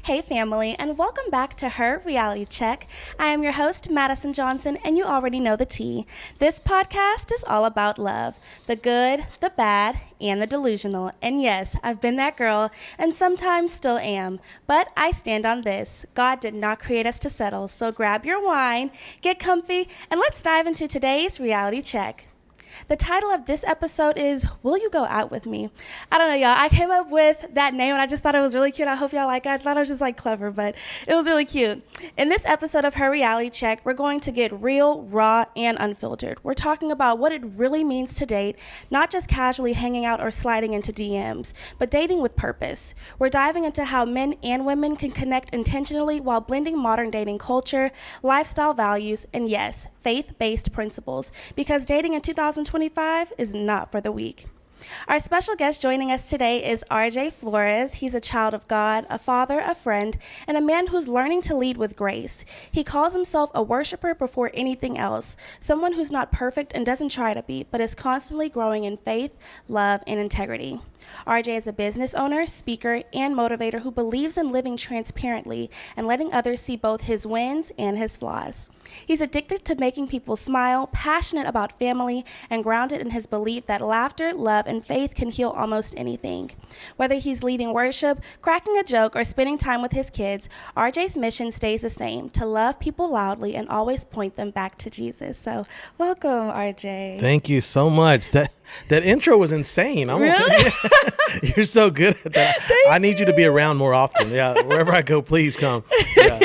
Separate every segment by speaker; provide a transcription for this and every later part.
Speaker 1: Hey, family, and welcome back to Her Reality Check. I am your host, Madison Johnson, and you already know the tea. This podcast is all about love, the good, the bad, and the delusional. And yes, I've been that girl, and sometimes still am. But I stand on this. God did not create us to settle, so grab your wine, get comfy, and let's dive into today's reality check. The title of this episode is, Will You Go Out With Me? I don't know, y'all. I came up with that name, and I just thought it was really cute. I hope y'all like it. I thought it was just, clever, but it was really cute. In this episode of Her Reality Check, we're going to get real, raw, and unfiltered. We're talking about what it really means to date, not just casually hanging out or sliding into DMs, but dating with purpose. We're diving into how men and women can connect intentionally while blending modern dating culture, lifestyle values, and yes, faith-based principles, because dating in 2025 is not for the weak. Our special guest joining us today is Flores. He's a child of God, a father, a friend, and a man who's learning to lead with grace. He calls himself a worshiper before anything else, someone who's not perfect and doesn't try to be, but is constantly growing in faith, love, and integrity. RJ is a business owner, speaker, and motivator who believes in living transparently and letting others see both his wins and his flaws. He's addicted to making people smile, passionate about family, and grounded in his belief that laughter, love, and faith can heal almost anything. Whether he's leading worship, cracking a joke, or spending time with his kids, RJ's mission stays the same: to love people loudly and always point them back to Jesus. So, welcome, RJ.
Speaker 2: Thank you so much. That intro was insane.
Speaker 1: Really?
Speaker 2: You're so good at that. I need you to be around more often. Yeah, wherever I go, please come. Yeah.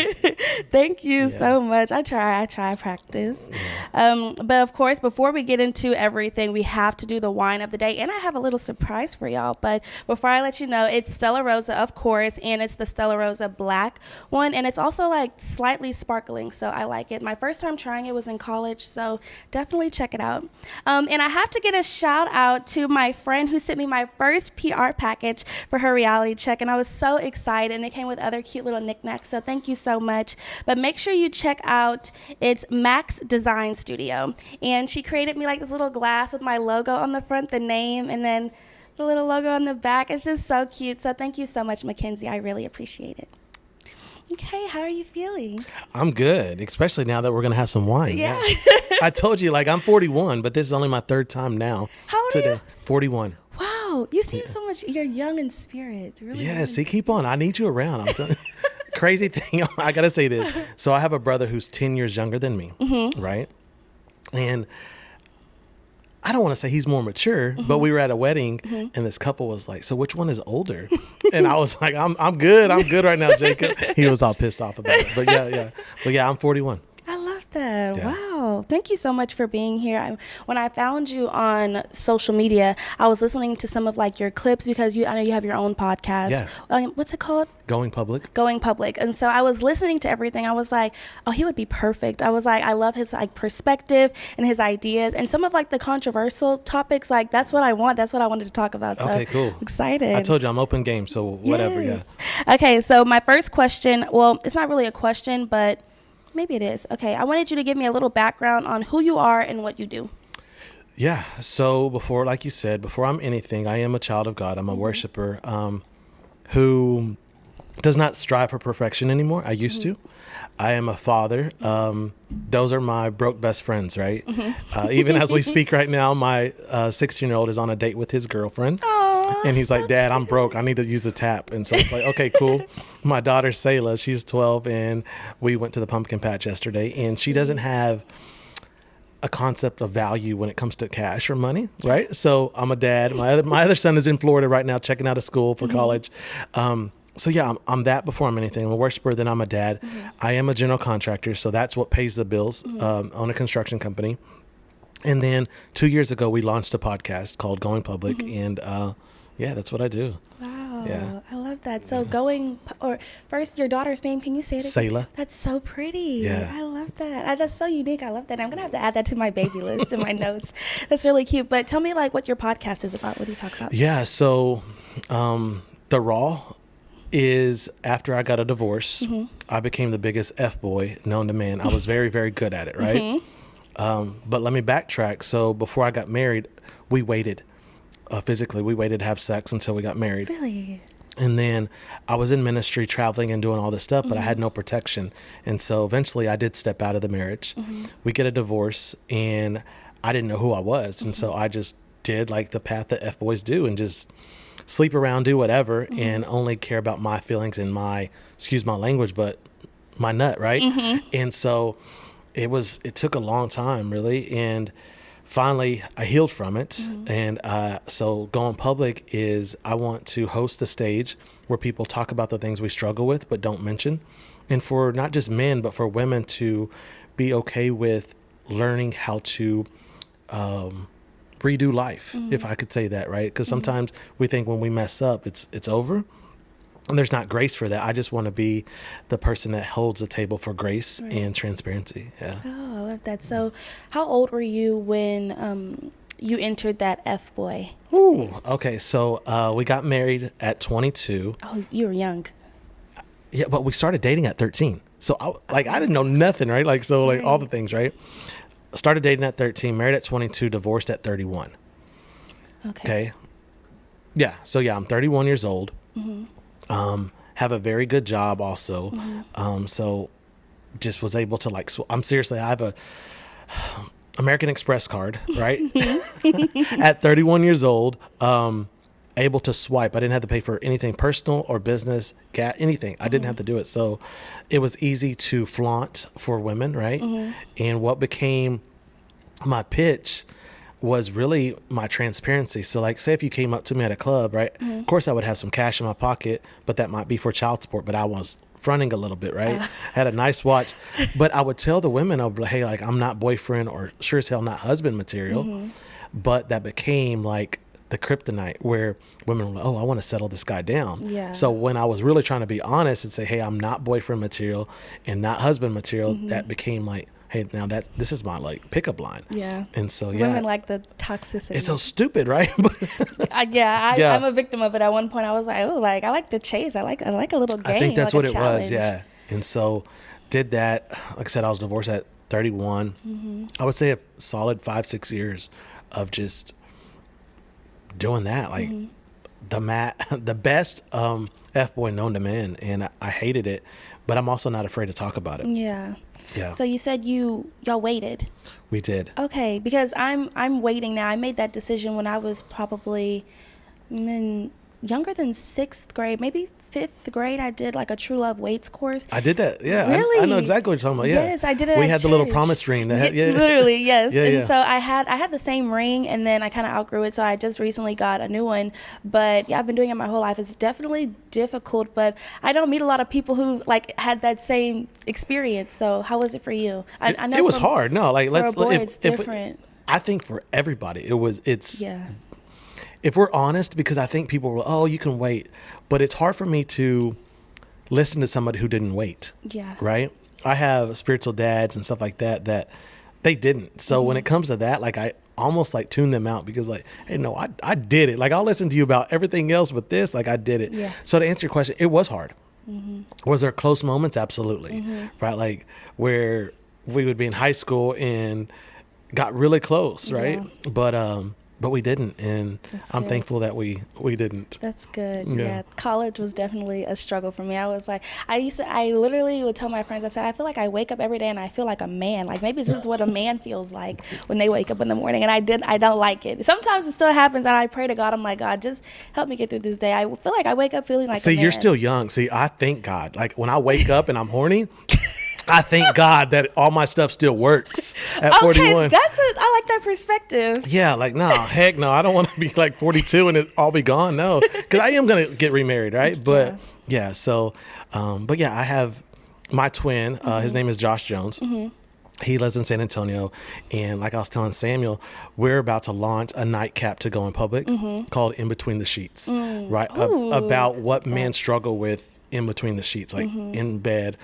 Speaker 1: Thank you so much. I try practice. But of course, before we get into everything, we have to do the wine of the day. And I have a little surprise for y'all. But before I let you know, it's Stella Rosa, of course, and it's the Stella Rosa black one. And it's also slightly sparkling, so I like it. My first time trying it was in college, so definitely check it out. And I have to get a shout out to my friend who sent me my first PR package for Her Reality Check, and I was so excited, and it came with other cute little knickknacks, so thank you so much. But make sure you check out, it's Max Design Studio, and she created me this little glass with my logo on the front, the name, and then the little logo on the back. It's just so cute, so thank you so much, Mackenzie. I really appreciate it. Okay, how are you feeling?
Speaker 2: I'm good, especially now that we're going to have some wine.
Speaker 1: Yeah.
Speaker 2: I told you, I'm 41, but this is only my third time now.
Speaker 1: How old
Speaker 2: today.
Speaker 1: are you?
Speaker 2: 41.
Speaker 1: Wow, you seem so much, you're young in spirit. Really.
Speaker 2: Yeah, see, keep on. I need you around. I'm telling you. Crazy thing, I got to say this. So I have a brother who's 10 years younger than me, right? And I don't want to say he's more mature, but we were at a wedding and this couple was like, so which one is older? And I was like, I'm good. I'm good right now, Jacob. He was all pissed off about it. But yeah, I'm 41.
Speaker 1: I love that.
Speaker 2: Yeah.
Speaker 1: Wow. Thank you so much for being here. When I found you on social media, I was listening to some of your clips because I know you have your own podcast.
Speaker 2: Yeah.
Speaker 1: What's it called?
Speaker 2: Going Public.
Speaker 1: Going Public. And so I was listening to everything. I was like, oh, he would be perfect. I was like, I love his perspective and his ideas and some of the controversial topics. That's what I want. That's what I wanted to talk about. So
Speaker 2: Okay, cool.
Speaker 1: Excited.
Speaker 2: I told you I'm open game, so whatever.
Speaker 1: Yes. Yeah. Okay, so my first question, well, it's not really a question, but maybe it is. Okay, I wanted you to give me a little background on who you are and what you do.
Speaker 2: Yeah. So before, like you said, before I'm anything, I am a child of God. I'm a worshiper who does not strive for perfection anymore. I used to. I am a father. Those are my broke best friends, right? Even as we speak right now, my 16-year-old is on a date with his girlfriend.
Speaker 1: Aww,
Speaker 2: and he's
Speaker 1: so
Speaker 2: like, Dad, I'm broke. I need to use a tap. And so it's like, okay, cool. My daughter, Sayla, she's 12, and we went to the pumpkin patch yesterday, and she doesn't have a concept of value when it comes to cash or money, right? So I'm a dad. My other son is in Florida right now checking out of school for college. So yeah, I'm that before I'm anything. I'm a worshiper, then I'm a dad. I am a general contractor, so that's what pays the bills, on a construction company. And then 2 years ago, we launched a podcast called Going Public, and yeah, that's what I do.
Speaker 1: Wow,
Speaker 2: Yeah.
Speaker 1: I love that. So first, your daughter's name, can you say it again?
Speaker 2: Sayla.
Speaker 1: That's so pretty.
Speaker 2: Yeah.
Speaker 1: I love that. That's so unique. I love that. I'm going to have to add that to my baby list in my notes. That's really cute. But tell me what your podcast is about. What do you talk about?
Speaker 2: Yeah, so The Raw is after I got a divorce, I became the biggest F-boy known to man. I was very, very good at it, right? But let me backtrack. So before I got married, we waited physically. We waited to have sex until we got married.
Speaker 1: Really?
Speaker 2: And then I was in ministry traveling and doing all this stuff, but I had no protection. And so eventually I did step out of the marriage. We get a divorce and I didn't know who I was. And so I just did like the path that F boys do and just sleep around, do whatever, and only care about my feelings and my, excuse my language, but my nut. Right. And so it took a long time really. And finally, I healed from it. And so going public is I want to host a stage where people talk about the things we struggle with but don't mention. And for not just men, but for women to be okay with learning how to redo life, if I could say that, right? Because sometimes we think when we mess up, it's over. And there's not grace for that. I just want to be the person that holds the table for grace and transparency. Yeah.
Speaker 1: Oh, I love that. So how old were you when you entered that F-boy?
Speaker 2: Ooh, okay. So we got married at 22.
Speaker 1: Oh, you were young.
Speaker 2: Yeah, but we started dating at 13. So I didn't know nothing, right? Like, so like all the things, right? Started dating at 13, married at 22, divorced at 31. Okay. Yeah. So yeah, I'm 31 years old. Have a very good job also. So just was able to like, so I have a American Express card, right? At 31 years old, able to swipe. I didn't have to pay for anything personal or business, anything. I didn't have to do it. So it was easy to flaunt for women, right? And what became my pitch was really my transparency. So like, say if you came up to me at a club, right? Of course I would have some cash in my pocket, but that might be for child support, but I was fronting a little bit, right? Had a nice watch, but I would tell the women, I'd be like, hey, like I'm not boyfriend or sure as hell not husband material, but that became like the kryptonite where women were like, oh, I want to settle this guy down.
Speaker 1: Yeah.
Speaker 2: So when I was really trying to be honest and say, hey, I'm not boyfriend material and not husband material, that became like, hey, now this is my like pickup line. Yeah. And so, yeah.
Speaker 1: Women like the toxicity.
Speaker 2: It's so stupid, right?
Speaker 1: I'm a victim of it. At one point I was like, oh, like I like the chase. I like a little game.
Speaker 2: I think that's
Speaker 1: like
Speaker 2: what it was. Yeah. And so did that. Like I said, I was divorced at 31. I would say a solid 5-6 years of just doing that. Like the best F-boy known to men. And I hated it, but I'm also not afraid to talk about it.
Speaker 1: Yeah.
Speaker 2: Yeah.
Speaker 1: So you said y'all waited.
Speaker 2: We did.
Speaker 1: Okay, because I'm waiting now. I made that decision when I was probably younger than 6th grade, maybe 5th grade. I did like a True Love Waits course.
Speaker 2: I did that. Yeah.
Speaker 1: Really?
Speaker 2: I know exactly what you're talking about. Yeah.
Speaker 1: Yes, I did it.
Speaker 2: We
Speaker 1: at
Speaker 2: had the little promise ring.
Speaker 1: Literally, yes.
Speaker 2: Yeah.
Speaker 1: So I had the same ring, and then I kind of outgrew it. So I just recently got a new one. But yeah, I've been doing it my whole life. It's definitely difficult, but I don't meet a lot of people who like had that same experience. So how was it for you? I know
Speaker 2: it was hard. No, like
Speaker 1: it's different.
Speaker 2: I think for everybody, it's.
Speaker 1: Yeah.
Speaker 2: If we're honest, because I think people were, oh, you can wait, but it's hard for me to listen to somebody who didn't wait.
Speaker 1: Yeah.
Speaker 2: Right. I have spiritual dads and stuff like that they didn't. So when it comes to that, like I almost like tune them out because like, hey, no, I did it. Like I'll listen to you about everything else, but this, like I did it.
Speaker 1: Yeah.
Speaker 2: So to answer your question, it was hard. Was there close moments? Absolutely. Right. Like where we would be in high school and got really close. Right. Yeah. But we didn't, and I'm thankful that we didn't.
Speaker 1: That's good. Yeah. College was definitely a struggle for me. I was like, I literally would tell my friends, I said, I feel like I wake up every day and I feel like a man. Like maybe this is what a man feels like when they wake up in the morning, and I don't like it. Sometimes it still happens, and I pray to God, I'm like, God, just help me get through this day. I feel like I wake up feeling like a man.
Speaker 2: See, you're still young. See, I thank God. Like when I wake up and I'm horny, I thank God that all my stuff still works at 41.
Speaker 1: I like that perspective.
Speaker 2: Yeah, like, no, heck no. I don't want to be like 42 and it all be gone. No, because I am going to get remarried, right? But yeah, so, but yeah, I have my twin. His name is Josh Jones. He lives in San Antonio. And like I was telling Samuel, we're about to launch a nightcap to go in public called In Between the Sheets, right? About what men struggle with in between the sheets, like in bed.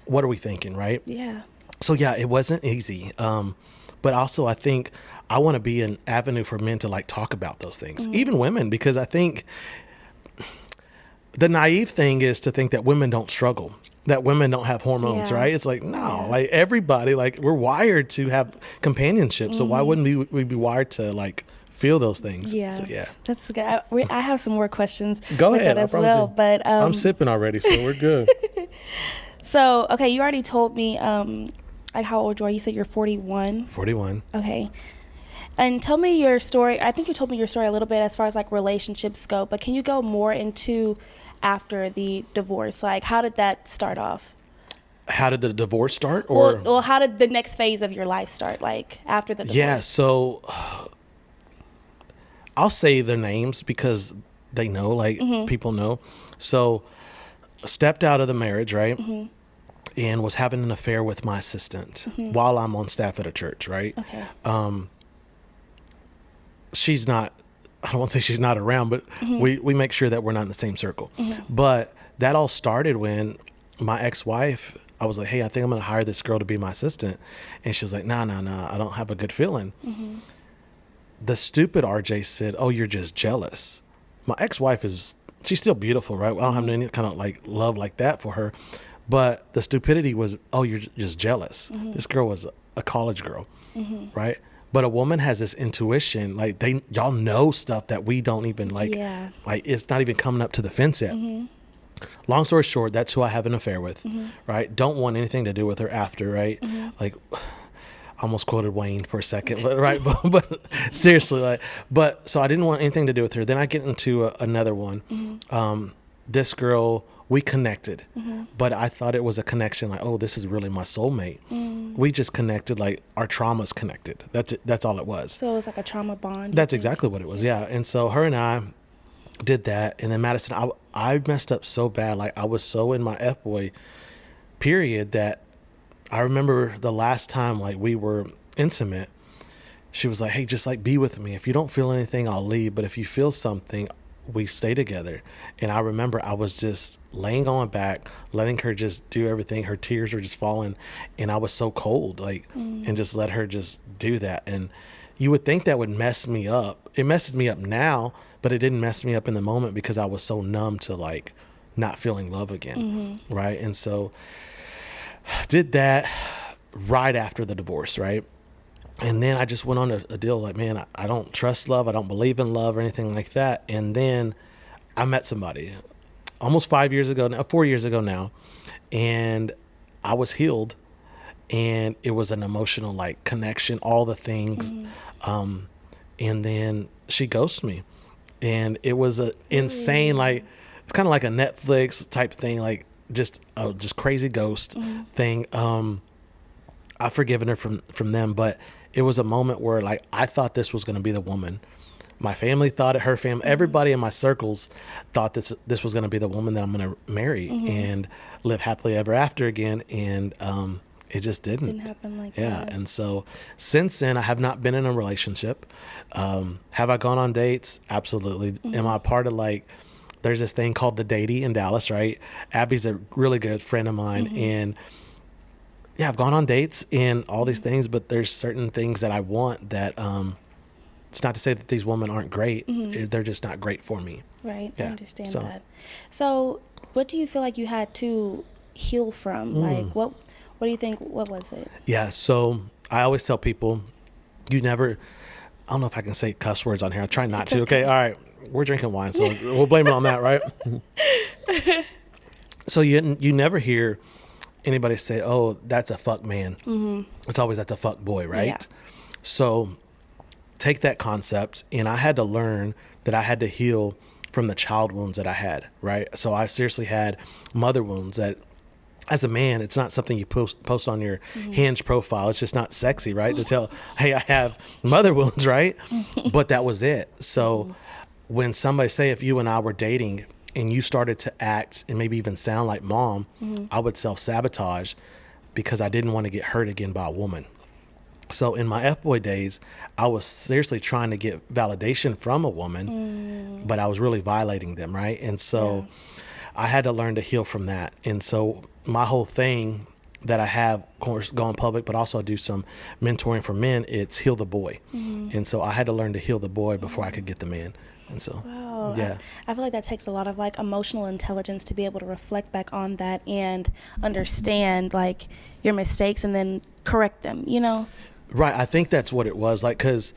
Speaker 2: What are we thinking, right?
Speaker 1: Yeah.
Speaker 2: So yeah, it wasn't easy. But also I think I want to be an avenue for men to like talk about those things, even women, because I think the naive thing is to think that women don't struggle, that women don't have hormones, right? It's like, no, like everybody, like we're wired to have companionship. So why wouldn't we be wired to like feel those things.
Speaker 1: Yeah.
Speaker 2: So, yeah.
Speaker 1: That's good. I have some more questions.
Speaker 2: Go
Speaker 1: with
Speaker 2: ahead.
Speaker 1: that
Speaker 2: I
Speaker 1: as
Speaker 2: promise
Speaker 1: well.
Speaker 2: you.
Speaker 1: But
Speaker 2: I'm sipping already, so we're good.
Speaker 1: So, okay, you already told me like how old you are. You said you're 41.
Speaker 2: 41.
Speaker 1: Okay. And tell me your story. I think you told me your story a little bit as far as like relationships go, but can you go more into after the divorce? Like, how did that start off?
Speaker 2: How did the divorce start? Or
Speaker 1: Well, how did the next phase of your life start, like after the divorce?
Speaker 2: yeah, so I'll say their names because they know, like people know. So stepped out of the marriage, right? And was having an affair with my assistant while I'm on staff at a church, right?
Speaker 1: Okay.
Speaker 2: She's not, I don't want to say she's not around, but we make sure that we're not in the same circle. But that all started when my ex-wife, I was like, hey, I think I'm going to hire this girl to be my assistant. And she's like, nah, I don't have a good feeling. The stupid RJ said, oh, you're just jealous. My ex-wife she's still beautiful, right? I don't have any kind of like love like that for her. But the stupidity was, oh, you're just jealous. This girl was a college girl, right? But a woman has this intuition, like y'all know stuff that we don't even like it's not even coming up to the fence yet. Long story short, that's who I have an affair with, right? Don't want anything to do with her after, right? Like, I almost quoted Wayne for a second, but right, but seriously, like, but so I didn't want anything to do with her. Then I get into another one. This girl, we connected, but I thought it was a connection like, oh, this is really my soulmate. We just connected, like our traumas connected. That's it. That's all it was.
Speaker 1: So it was like a trauma bond.
Speaker 2: That's exactly what it was. Yeah. And so her and I did that. And then Madison, I messed up so bad. Like I was so in my F-boy period that I remember the last time like we were intimate, she was like, hey, just like be with me. If you don't feel anything, I'll leave. But if you feel something, we stay together. And I remember I was just laying on my back, letting her just do everything. Her tears were just falling. And I was so cold, like, and just let her just do that. And you would think that would mess me up. It messes me up now, but it didn't mess me up in the moment because I was so numb to like not feeling love again. Right. And so did that right after the divorce. Right. And then I just went on a deal like, man, I don't trust love. I don't believe in love or anything like that. And then I met somebody almost 4 years ago now. And I was healed. And it was an emotional like connection, all the things. And then she ghosted me. And it was a insane, like, it's kind of like a Netflix type thing, like just crazy ghost thing. I've forgiven her from them, but it was a moment where like I thought this was going to be the woman. My family thought it, her family, everybody in my circles thought this was going to be the woman that I'm going to marry and live happily ever after again. And it just didn't
Speaker 1: happen like that.
Speaker 2: Yeah. And so since then, I have not been in a relationship. Have I gone on dates? Absolutely. Am I part of like, there's this thing called the Datey in Dallas, right? Abby's a really good friend of mine. And yeah, I've gone on dates and all these things, but there's certain things that I want that, it's not to say that these women aren't great. They're just not great for me.
Speaker 1: Right.
Speaker 2: Yeah.
Speaker 1: I understand that. So what do you feel like you had to heal from? Like what do you think, what was it?
Speaker 2: Yeah. So I always tell people I don't know if I can say cuss words on here. I try not to. Okay. All right. We're drinking wine, so we'll blame it on that. Right. So you never hear anybody say, oh, that's a fuck man. It's always that's a fuck boy. Right.
Speaker 1: Yeah.
Speaker 2: So take that concept, and I had to learn that I had to heal from the child wounds that I had, right? So I seriously had mother wounds that, as a man, it's not something you post on your Hinge profile. It's just not sexy, right? To tell, hey, I have mother wounds, right? But that was it. So when somebody, say if you and I were dating and you started to act and maybe even sound like mom, I would self-sabotage because I didn't want to get hurt again by a woman. So in my F-boy days, I was seriously trying to get validation from a woman, but I was really violating them, right? And so I had to learn to heal from that. And so my whole thing that I have, of course, gone public, but also do some mentoring for men, it's heal the boy. And so I had to learn to heal the boy before I could get the man. And so,
Speaker 1: wow.
Speaker 2: Yeah.
Speaker 1: I feel like that takes a lot of like emotional intelligence to be able to reflect back on that and understand like your mistakes and then correct them, you know?
Speaker 2: Right. I think that's what it was like, because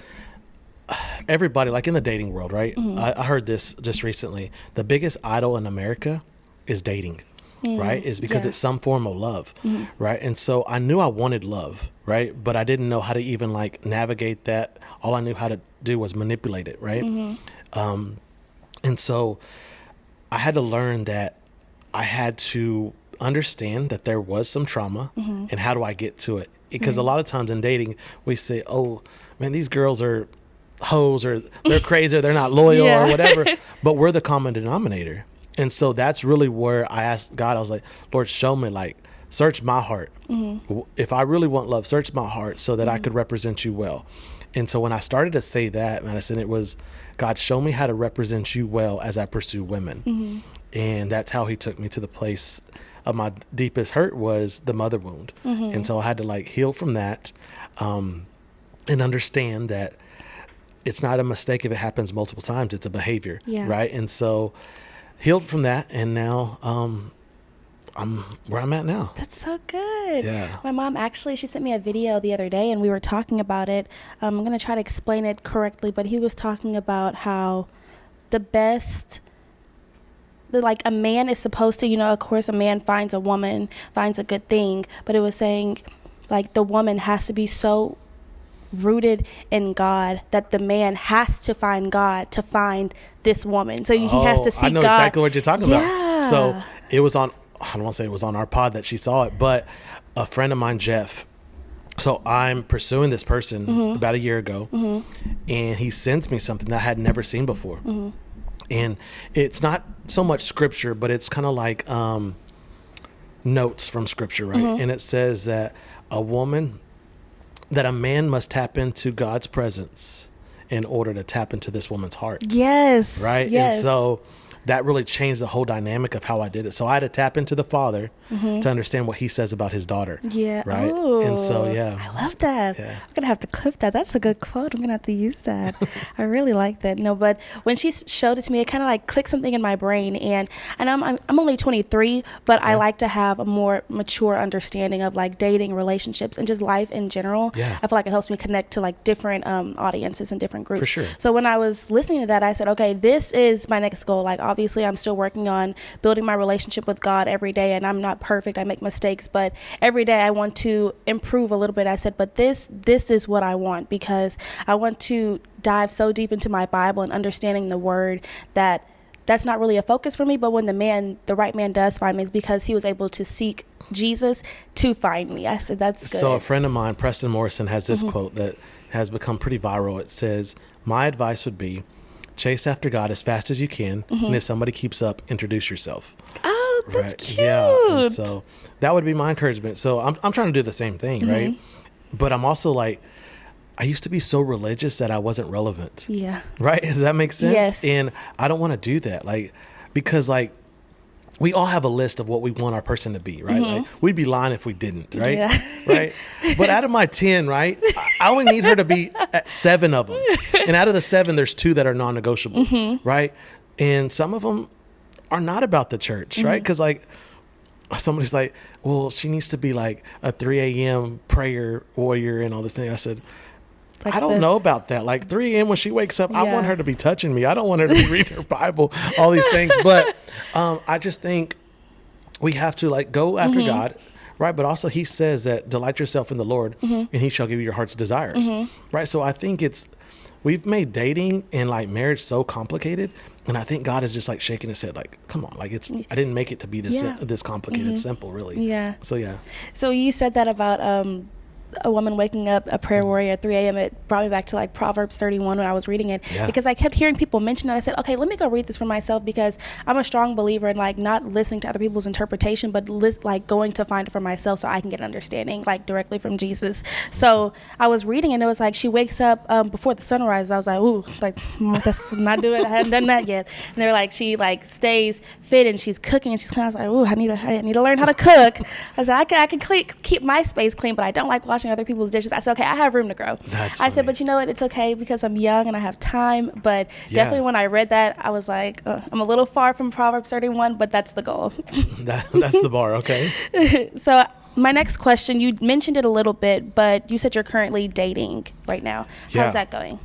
Speaker 2: everybody, like in the dating world, right? I heard this just recently. The biggest idol in America is dating, right? Is because it's some form of love, right? And so I knew I wanted love, right? But I didn't know how to even like navigate that. All I knew how to do was manipulate it, right? And so I had to learn that I had to understand that there was some trauma and how do I get to it? Because a lot of times in dating, we say, oh, man, these girls are hoes or they're crazy or they're not loyal or whatever. But we're the common denominator. And so that's really where I asked God, I was like, Lord, show me, like, search my heart. If I really want love, search my heart so that I could represent you well. And so when I started to say that, Madison, it was, God, show me how to represent you well as I pursue women. And that's how he took me to the place of my deepest hurt was the mother wound. And so I had to like heal from that and understand that it's not a mistake if it happens multiple times. It's a behavior, right? And so healed from that. And now I'm where I'm at now.
Speaker 1: That's so good.
Speaker 2: Yeah.
Speaker 1: My mom actually, she sent me a video the other day and we were talking about it. I'm going to try to explain it correctly, but he was talking about how like a man is supposed to, of course, a man finds a woman, finds a good thing, but it was saying like the woman has to be so rooted in God that the man has to find God to find this woman. So he has to see God.
Speaker 2: I know exactly what you're talking about. So it was on, I don't want to say it was on our pod that she saw it, but a friend of mine, Jeff, so I'm pursuing this person about a year ago and he sends me something that I had never seen before. And it's not so much scripture, but it's kind of like notes from scripture, right? And it says that a man must tap into God's presence in order to tap into this woman's heart.
Speaker 1: Yes.
Speaker 2: Right?
Speaker 1: Yes.
Speaker 2: And so that really changed the whole dynamic of how I did it. So I had to tap into the Father to understand what he says about his daughter.
Speaker 1: Yeah.
Speaker 2: Right?
Speaker 1: Ooh,
Speaker 2: and so, yeah.
Speaker 1: I love that.
Speaker 2: Yeah.
Speaker 1: I'm going to have to clip that. That's a good quote. I'm going to have to use that. I really like that. No, but when she showed it to me, it kind of like clicked something in my brain. And I'm only 23, but I like to have a more mature understanding of like dating, relationships, and just life in general.
Speaker 2: Yeah.
Speaker 1: I feel like it helps me connect to like different audiences and different groups.
Speaker 2: For sure.
Speaker 1: So when I was listening to that, I said, okay, this is my next goal. Like, obviously, I'm still working on building my relationship with God every day, and I'm not perfect. I make mistakes, but every day I want to improve a little bit. I said, but this is what I want, because I want to dive so deep into my Bible and understanding the word that's not really a focus for me. But when the right man does find me, it's because he was able to seek Jesus to find me. I said, that's good.
Speaker 2: So a friend of mine, Preston Morrison, has this quote that has become pretty viral. It says, my advice would be chase after God as fast as you can. And if somebody keeps up, introduce yourself.
Speaker 1: Oh, that's cute.
Speaker 2: Yeah. And so that would be my encouragement. So I'm trying to do the same thing, right? But I'm also like, I used to be so religious that I wasn't relevant.
Speaker 1: Yeah.
Speaker 2: Right? Does that make sense?
Speaker 1: Yes.
Speaker 2: And I don't want to do that. Like, because like, we all have a list of what we want our person to be, right? Like, we'd be lying if we didn't, right?
Speaker 1: Yeah.
Speaker 2: Right? But out of my 10, right, I only need her to be at 7 of them. And out of the 7, there's 2 that are non-negotiable, right? And some of them are not about the church, right? Because like, somebody's like, well, she needs to be like a 3 a.m. prayer warrior and all this thing. I said, like I don't know about that. Like 3 a.m. when she wakes up, I want her to be touching me. I don't want her to be reading her Bible, all these things. But I just think we have to like go after God, right? But also he says that delight yourself in the Lord and he shall give you your heart's desires, right? So I think we've made dating and like marriage so complicated. And I think God is just like shaking his head like, come on, like I didn't make it to be this complicated. It's simple, really.
Speaker 1: Yeah.
Speaker 2: So, yeah.
Speaker 1: So you said that about a woman waking up, a prayer warrior at 3 a.m. It brought me back to like Proverbs 31 when I was reading it, because I kept hearing people mention it. I said, okay, let me go read this for myself, because I'm a strong believer in like not listening to other people's interpretation, but like going to find it for myself so I can get an understanding like directly from Jesus. So I was reading and it was like she wakes up before the sunrise. I was like, ooh, like that's not doing it. I hadn't done that yet. And they're like, she like stays fit and she's cooking and she's clean. I was like, ooh, I need to learn how to cook. I said, I can keep my space clean, but I don't like washing other people's dishes. I said, okay, I have room to grow. I said, but you know what? It's okay because I'm young and I have time. But definitely when I read that, I was like, I'm a little far from Proverbs 31, but that's the goal.
Speaker 2: That's the bar. Okay.
Speaker 1: So my next question, you mentioned it a little bit, but you said you're currently dating right now. How's that going?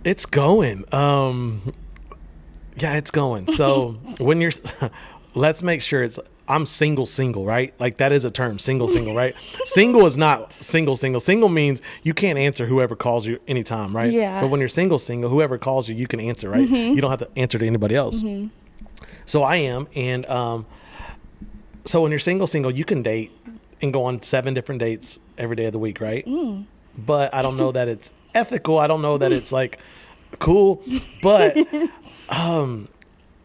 Speaker 2: It's going. Yeah, it's going. So when you're, let's make sure I'm single, right? Like that is a term, single, right? Single is not single. Single means you can't answer whoever calls you anytime, right?
Speaker 1: Yeah.
Speaker 2: But when you're single, whoever calls you, you can answer, right? You don't have to answer to anybody else. So I am. And so when you're single, you can date and go on 7 different dates every day of the week, right? But I don't know that it's ethical. I don't know that it's like cool. But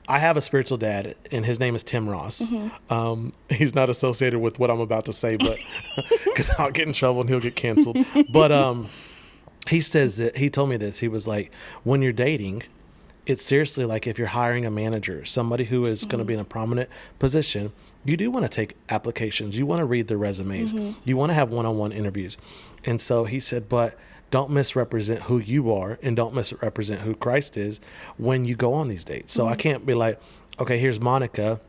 Speaker 2: I have a spiritual dad, and his name is Tim Ross. He's not associated with what I'm about to say, but because I'll get in trouble and he'll get canceled. But he says that he told me this. He was like, when you're dating, it's seriously like if you're hiring a manager, somebody who is going to be in a prominent position, you do want to take applications. You want to read their resumes. You want to have one-on-one interviews. And so he said, but don't misrepresent who you are and don't misrepresent who Christ is when you go on these dates. So I can't be like, okay, here's Monica,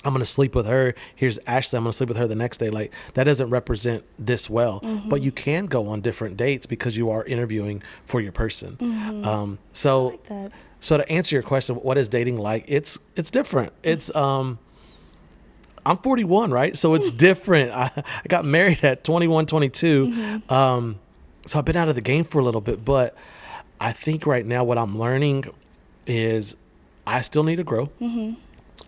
Speaker 2: I'm going to sleep with her. Here's Ashley, I'm going to sleep with her the next day. Like that doesn't represent this well, but you can go on different dates because you are interviewing for your person. So,
Speaker 1: I like that.
Speaker 2: So to answer your question, what is dating like? It's different. It's, I'm 41, right? So it's different. I got married at 21, 22. So I've been out of the game for a little bit, but I think right now what I'm learning is I still need to grow.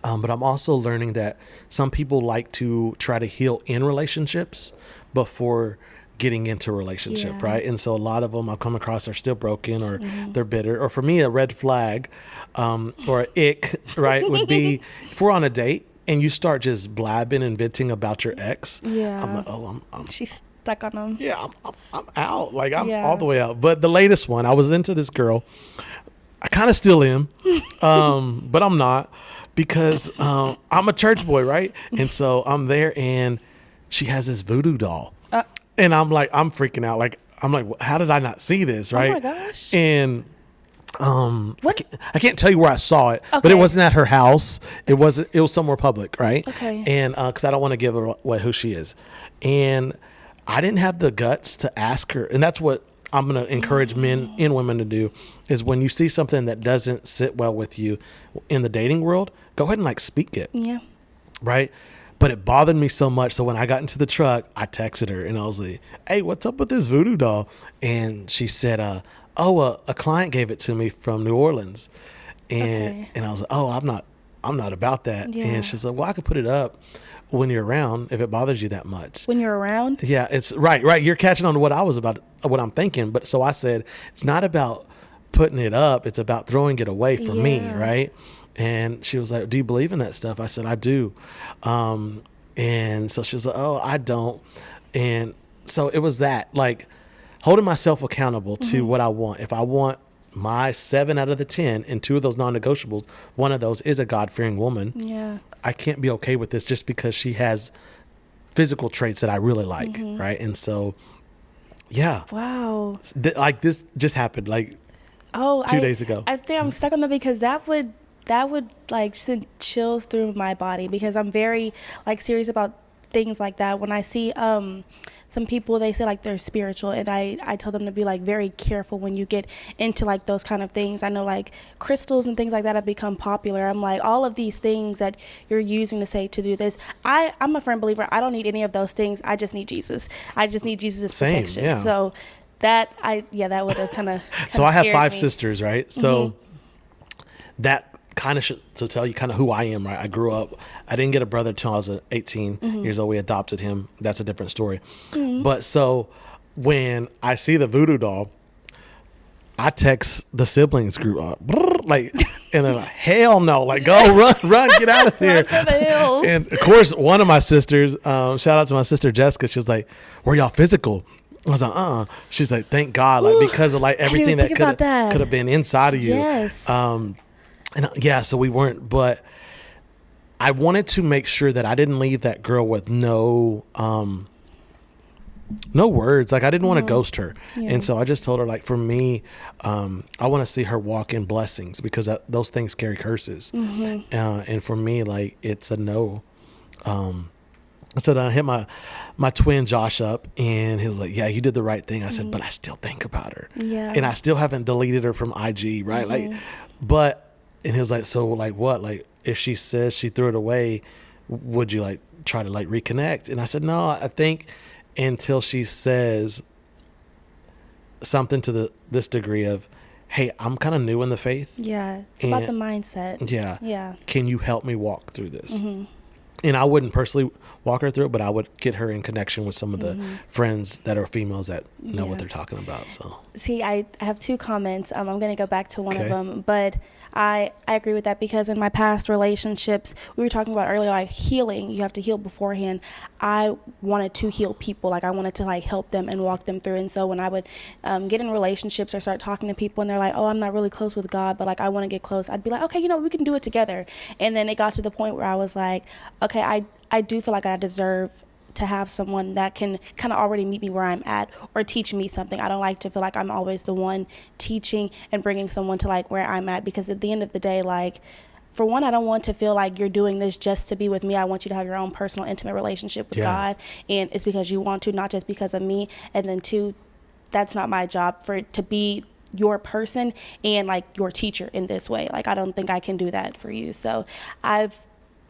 Speaker 2: But I'm also learning that some people like to try to heal in relationships before getting into a relationship, right? And so a lot of them I've come across are still broken or they're bitter. Or for me, a red flag or an ick, right, would be if we're on a date and you start just blabbing and venting about your ex. I'm like, oh,
Speaker 1: She's stuck on him.
Speaker 2: Yeah, I'm out. Like I'm all the way out. But the latest one, I was into this girl. I kind of still am, but I'm not because I'm a church boy, right? And so I'm there, and she has this voodoo doll, and I'm like, I'm freaking out. Like I'm like, how did I not see this, right?
Speaker 1: Oh my gosh.
Speaker 2: And I can't tell you where I saw it, but it wasn't at her house. It was somewhere public, right?
Speaker 1: Okay.
Speaker 2: And because I don't want to give away who she is, and I didn't have the guts to ask her, and that's what I'm going to encourage men and women to do, is when you see something that doesn't sit well with you in the dating world, go ahead and like speak it. Yeah. Right. But it bothered me so much. So when I got into the truck, I texted her and I was like, hey, what's up with this voodoo doll? And she said, a client gave it to me from New Orleans. And I was like, oh, I'm not about that. Yeah. And she's like, well, I could put it up when you're around if it bothers you that much.
Speaker 1: When you're around?
Speaker 2: Yeah, it's right. You're catching on to what I'm thinking. But so I said, it's not about putting it up. It's about throwing it away from me. Right. And she was like, do you believe in that stuff? I said, I do. And so she was like, oh, I don't. And so it was that, like, holding myself accountable to what I want. If I want my 7 out of the 10 and 2 of those non-negotiables, one of those is a God-fearing woman. Yeah. I can't be okay with this just because she has physical traits that I really like. Right. And so, yeah. Wow. Like this just happened like 2 days ago.
Speaker 1: I think I'm stuck on that because that would like send chills through my body because I'm very like serious about things like that. When I see some people, they say like they're spiritual, and I tell them to be like very careful when you get into like those kind of things. I know like crystals and things like that have become popular. I'm like, all of these things that you're using to say to do this, I'm a firm believer. I don't need any of those things. I just need Jesus. I just need Jesus' protection. Yeah. So that would have kind of
Speaker 2: so I have 5 sisters, right? So that kind of to tell you kind of who I am, right? I grew up, I didn't get a brother until I was 18 years old. We adopted him. That's a different story. But so when I see the voodoo doll, I text the siblings group up, like, and they're like, hell no, like, go run, get out of there. And of course, one of my sisters, shout out to my sister Jessica, she's like, were y'all physical? I was like, She's like, thank God, like, because of like everything that could have been inside of you. Yes. And so we weren't, but I wanted to make sure that I didn't leave that girl with no words. Like I didn't want to ghost her. Yeah. And so I just told her, like, for me, I want to see her walk in blessings because those things carry curses. And for me, like, it's a no. So then I hit my twin Josh up, and he was like, yeah, you did the right thing. I said, but I still think about her.
Speaker 1: Yeah.
Speaker 2: And I still haven't deleted her from IG, right? Like, and he was like, so like what? Like, if she says she threw it away, would you like try to like reconnect? And I said, no, I think until she says something to this degree of, hey, I'm kind of new in the faith.
Speaker 1: Yeah. It's about the mindset.
Speaker 2: Yeah.
Speaker 1: Yeah.
Speaker 2: Can you help me walk through this? And I wouldn't personally walk her through it, but I would get her in connection with some of the friends that are females that know what they're talking about. So,
Speaker 1: see, I have two comments. I'm going to go back to one of them, but I agree with that, because in my past relationships, we were talking about earlier, like healing, you have to heal beforehand. I wanted to heal people. Like I wanted to like help them and walk them through. And so when I would get in relationships or start talking to people and they're like, oh, I'm not really close with God, but like I want to get close, I'd be like, okay, we can do it together. And then it got to the point where I was like, okay, I do feel like I deserve to have someone that can kind of already meet me where I'm at or teach me something. I don't like to feel like I'm always the one teaching and bringing someone to like where I'm at, because at the end of the day, like, for one, I don't want to feel like you're doing this just to be with me. I want you to have your own personal, intimate relationship with God, and it's because you want to, not just because of me. And then two, that's not my job to be your person and like your teacher in this way. Like, I don't think I can do that for you. So I've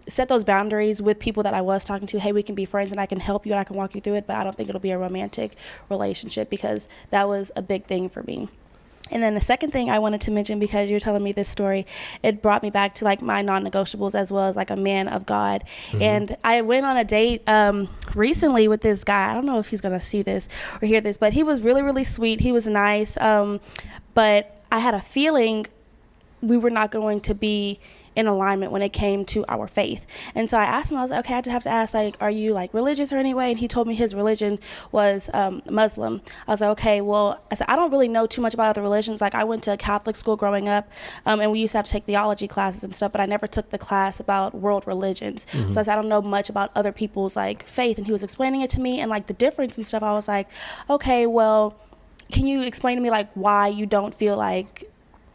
Speaker 1: set those boundaries with people that I was talking to. Hey, we can be friends and I can help you and I can walk you through it, but I don't think it'll be a romantic relationship, because that was a big thing for me. And then the second thing I wanted to mention, because you're telling me this story, it brought me back to like my non-negotiables as well as like a man of God. And I went on a date recently with this guy. I don't know if he's going to see this or hear this, but he was really, really sweet. He was nice. But I had a feeling we were not going to be in alignment when it came to our faith. And so I asked him, I was like, okay, I just have to ask, like, are you like religious or any way? And he told me his religion was Muslim. I was like, okay, well, I said, I don't really know too much about other religions. Like, I went to a Catholic school growing up, and we used to have to take theology classes and stuff, but I never took the class about world religions. So I said, I don't know much about other people's like faith. And he was explaining it to me and like the difference and stuff. I was like, okay, well, can you explain to me like why you don't feel like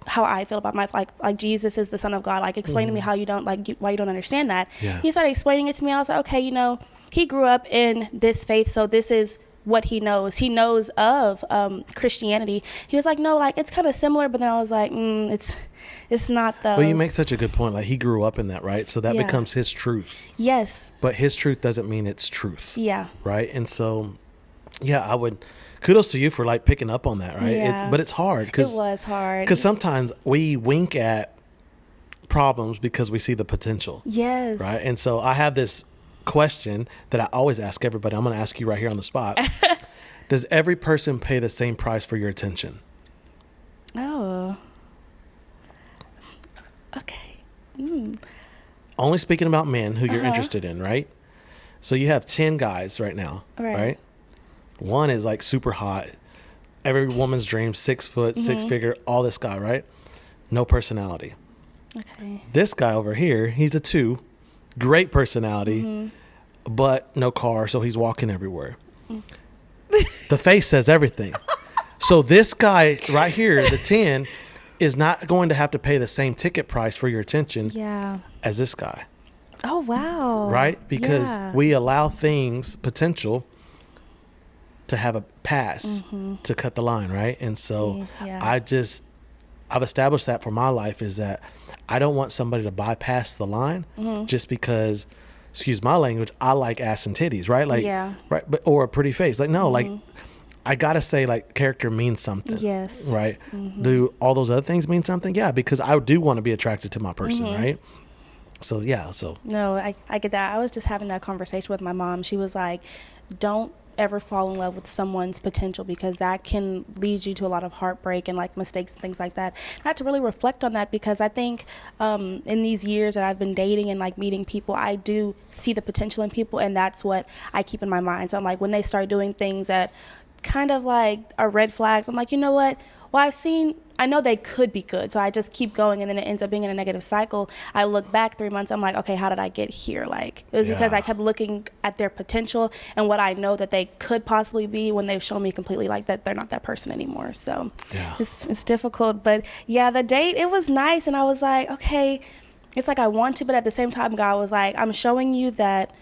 Speaker 1: how I feel about my like Jesus is the Son of God. Like, explain to me how you don't why you don't understand that. He started explaining it to me. I was like, okay, he grew up in this faith, so this is what he knows. He knows of Christianity. He was like, no, like it's kind of similar, but then I was like, it's not though.
Speaker 2: Well, you make such a good point. Like, he grew up in that, right? So that becomes his truth.
Speaker 1: Yes.
Speaker 2: But his truth doesn't mean it's truth.
Speaker 1: Yeah.
Speaker 2: Right. And so, I would. Kudos to you for like picking up on that, right?
Speaker 1: Yeah.
Speaker 2: But it's hard.
Speaker 1: It was hard.
Speaker 2: Because sometimes we wink at problems because we see the potential.
Speaker 1: Yes.
Speaker 2: Right? And so I have this question that I always ask everybody. I'm going to ask you right here on the spot. Does every person pay the same price for your attention?
Speaker 1: Oh. Okay.
Speaker 2: Only speaking about men who you're interested in, right? So you have 10 guys right now, right? One is like super hot, every woman's dream, 6 foot, 6 figure, all this guy, right? No personality.
Speaker 1: Okay.
Speaker 2: This guy over here, he's a 2, great personality, but no car, so he's walking everywhere. The face says everything. So this guy right here, the 10, is not going to have to pay the same ticket price for your attention as this guy.
Speaker 1: Oh, wow.
Speaker 2: Right? Because we allow things, potential, to have a pass to cut the line, right? And so I've established that for my life, is that I don't want somebody to bypass the line just because, excuse my language, I like ass and titties, right? Like, right, but or a pretty face. Like, no, like I gotta say, like, character means something.
Speaker 1: Yes.
Speaker 2: Right. Do all those other things mean something? Yeah, because I do want to be attracted to my person, right? So no,
Speaker 1: I get that. I was just having that conversation with my mom. She was like, don't ever fall in love with someone's potential, because that can lead you to a lot of heartbreak and like mistakes and things like that. I had to really reflect on that, because I think in these years that I've been dating and like meeting people, I do see the potential in people, and that's what I keep in my mind. So I'm like, when they start doing things that kind of like are red flags, I'm like, you know what? Well, I know they could be good, so I just keep going, and then it ends up being in a negative cycle. I look back 3 months, I'm like, okay, how did I get here? Like, it was because I kept looking at their potential and what I know that they could possibly be, when they've shown me completely like that they're not that person anymore. So it's difficult. But the date, it was nice, and I was like, okay, it's like I want to, but at the same time, God was like, I'm showing you that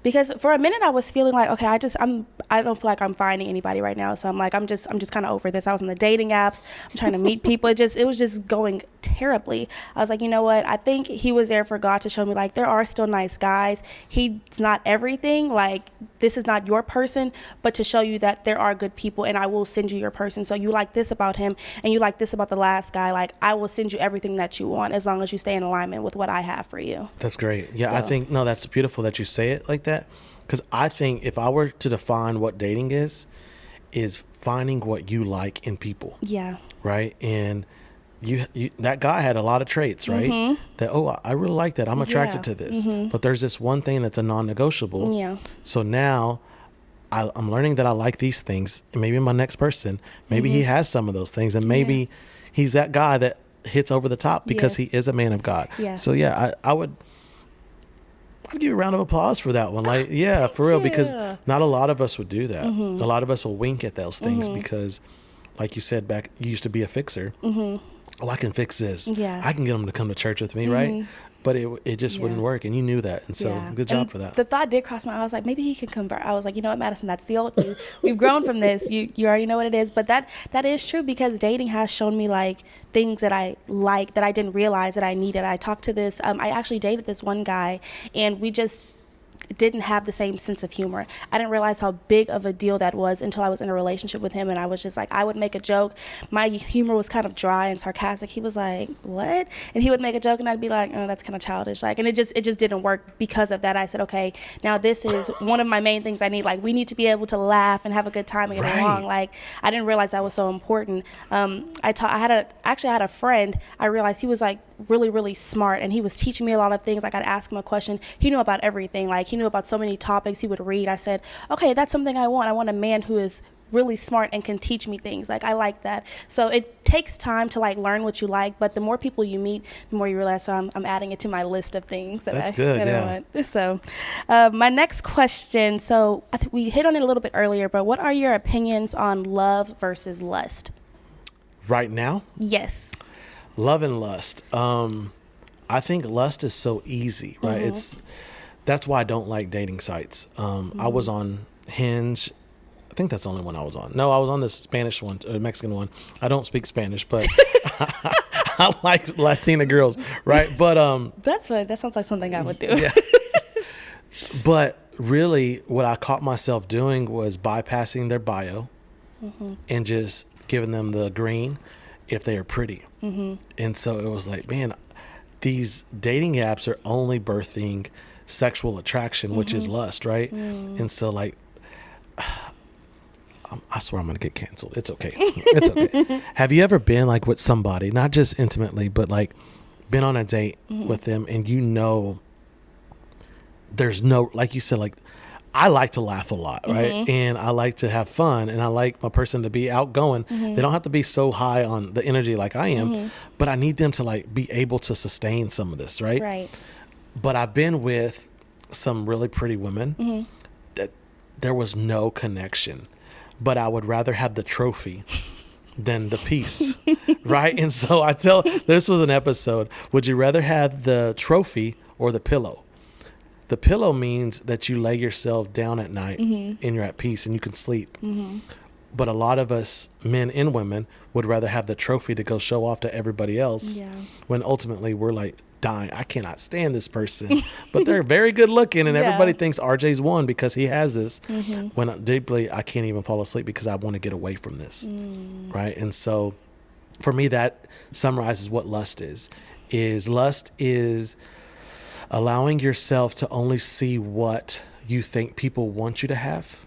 Speaker 1: because for a minute I was feeling like, okay, I don't feel like I'm finding anybody right now. So I'm like, I'm just kind of over this. I was on the dating apps. I'm trying to meet people. It was just going terribly. I was like, you know what? I think he was there for God to show me, like, there are still nice guys. He's not everything. Like, this is not your person, but to show you that there are good people, and I will send you your person. So you like this about him and you like this about the last guy. Like, I will send you everything that you want as long as you stay in alignment with what I have for you.
Speaker 2: That's great. Yeah,
Speaker 1: So.
Speaker 2: I think, no, that's beautiful that you say it like that. Because I think if I were to define what dating is finding what you like in people.
Speaker 1: Yeah.
Speaker 2: Right? And you that guy had a lot of traits, right? That, oh, I really like that. I'm attracted to this. But there's this one thing that's a non-negotiable.
Speaker 1: Yeah.
Speaker 2: So now I'm learning that I like these things. And maybe my next person, maybe he has some of those things. And maybe he's that guy that hits over the top because he is a man of God.
Speaker 1: Yeah.
Speaker 2: So yeah, I'd give you a round of applause for that one. Like, yeah, for real, because not a lot of us would do that. A lot of us will wink at those things because, like you said, back, you used to be a fixer. Oh, I can fix this.
Speaker 1: Yeah.
Speaker 2: I can get them to come to church with me, right? But it just wouldn't work, and you knew that, and so good job for that.
Speaker 1: The thought did cross my mind. I was like, maybe he can convert. I was like, you know what, Madison, that's the old you. We've grown from this. You already know what it is. But that is true, because dating has shown me, like, things that I like that I didn't realize that I needed. I talked to this. I actually dated this one guy, and we just didn't have the same sense of humor. I didn't realize how big of a deal that was until I was in a relationship with him, and I was just like, I would make a joke. My humor was kind of dry and sarcastic. He was like, what? And he would make a joke, and I'd be like, oh, that's kind of childish. Like, and it just didn't work. Because of that, I said, okay, now this is one of my main things I need. Like, we need to be able to laugh and have a good time and get along. Like, I didn't realize that was so important. I had a friend. I realized he was like really, really smart, and he was teaching me a lot of things. Like, I'd ask him a question. He knew about everything. Like, he knew about so many topics. He would read. I said, okay, that's something I want. I want a man who is really smart and can teach me things. Like, I like that. So it takes time to, like, learn what you like, but the more people you meet, the more you realize. So I'm adding it to my list of things that I want. So my next question, so we hit on it a little bit earlier, but what are your opinions on love versus lust?
Speaker 2: Right now?
Speaker 1: Yes.
Speaker 2: Love and lust. I think lust is so easy, right? That's why I don't like dating sites. I was on Hinge. I think that's the only one I was on. No, I was on the Spanish one, Mexican one. I don't speak Spanish, but I like Latina girls, right? But
Speaker 1: that's what that sounds like something I would do.
Speaker 2: Yeah. But really, what I caught myself doing was bypassing their bio and just giving them the green if they are pretty. And so it was like, man, these dating apps are only birthing sexual attraction, which is lust, right? And so, like, I swear I'm gonna get canceled. It's okay. It's okay. Have you ever been like with somebody, not just intimately, but like been on a date with them, and you know there's no, like you said, like, I like to laugh a lot, right? And I like to have fun, and I like my person to be outgoing. They don't have to be so high on the energy like I am, but I need them to, like, be able to sustain some of this, right?
Speaker 1: Right.
Speaker 2: But I've been with some really pretty women that there was no connection, but I would rather have the trophy than the piece, right? And so this was an episode, would you rather have the trophy or the pillow? The pillow means that you lay yourself down at night and you're at peace and you can sleep. But a lot of us, men and women, would rather have the trophy to go show off to everybody else, when ultimately we're like dying. I cannot stand this person, but they're very good looking, and everybody thinks RJ's won because he has this. When deeply, I can't even fall asleep because I want to get away from this, right? And so for me, that summarizes what lust is. Lust is allowing yourself to only see what you think people want you to have.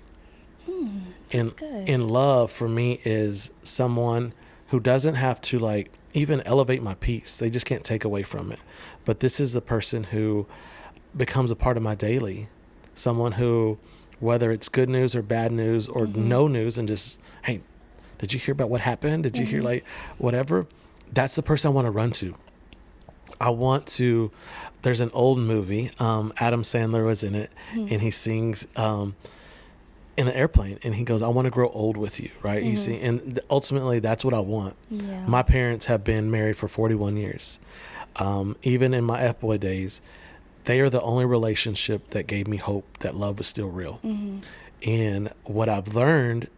Speaker 2: And love for me is someone who doesn't have to, like, even elevate my peace. They just can't take away from it. But this is the person who becomes a part of my daily. Someone who, whether it's good news or bad news or no news, and just, hey, did you hear about what happened? Did you hear, like, whatever? That's the person I want to run to. There's an old movie, Adam Sandler was in it, and he sings in an airplane, and he goes, I want to grow old with you, right? You see, and ultimately that's what I want. My parents have been married for 41 years. Even in my F-boy days, they are the only relationship that gave me hope that love was still real. And what I've learned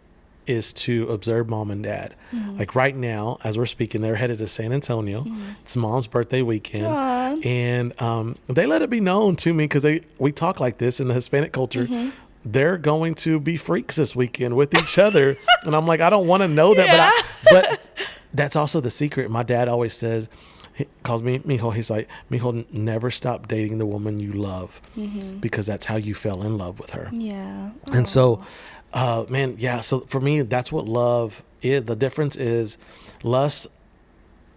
Speaker 2: is to observe mom and dad. Like right now, as we're speaking, they're headed to San Antonio. It's mom's birthday weekend.
Speaker 1: Aww.
Speaker 2: And they let it be known to me, because we talk like this in the Hispanic culture. They're going to be freaks this weekend with each other. And I'm like, I don't want to know that, but that's also the secret. My dad always says, he calls me Mijo. He's like, Mijo, never stop dating the woman you love, because that's how you fell in love with her.
Speaker 1: Yeah.
Speaker 2: And so, man, yeah. So for me, that's what love is. The difference is lust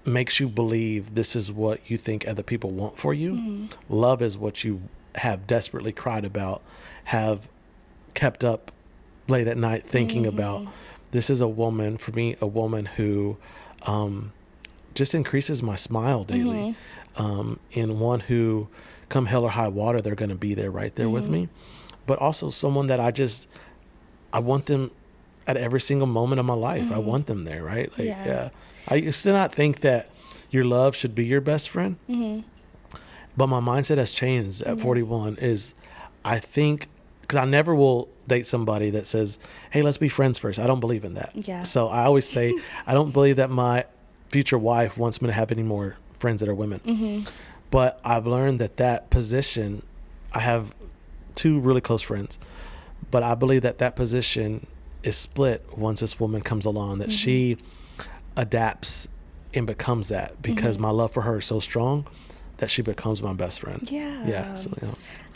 Speaker 2: makes you believe this is what you think other people want for you. Love is what you have desperately cried about, have kept up late at night thinking about. This is a woman, for me, a woman who just increases my smile daily. And one who, come hell or high water, they're going to be there right there with me. But also someone that I want them at every single moment of my life. I want them there, right? Like, I used to not think that your love should be your best friend. But my mindset has changed at 41 is, I think, because I never will date somebody that says, hey, let's be friends first. I don't believe in that.
Speaker 1: Yeah.
Speaker 2: So I always say, I don't believe that my future wife wants me to have any more friends that are women. But I've learned that position, I have 2 really close friends, but I believe that position is split once this woman comes along, that she adapts and becomes that, because my love for her is so strong that she becomes my best friend. Yeah. So,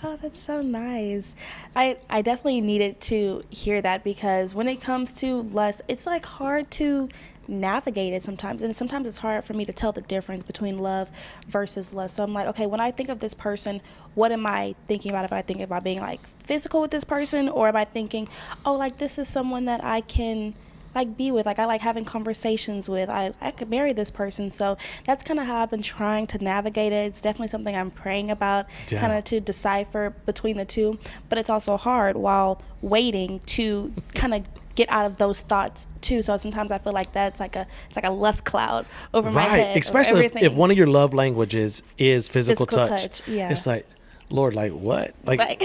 Speaker 1: Oh, that's so nice. I definitely needed to hear that, because when it comes to lust, it's like hard to navigate it sometimes. And sometimes it's hard for me to tell the difference between love versus lust. So I'm like, okay, when I think of this person, what am I thinking about? If I think about being like physical with this person, or am I thinking, oh, like this is someone that I can like be with, like I like having conversations with, I could marry this person. So that's kind of how I've been trying to navigate it. It's definitely something I'm praying about, kind of to decipher between the two, but it's also hard while waiting to kind of get out of those thoughts too. So sometimes I feel like it's like a lust cloud over my head.
Speaker 2: Right, especially if one of your love languages is physical touch.
Speaker 1: Yeah.
Speaker 2: It's like, Lord, like what? Like,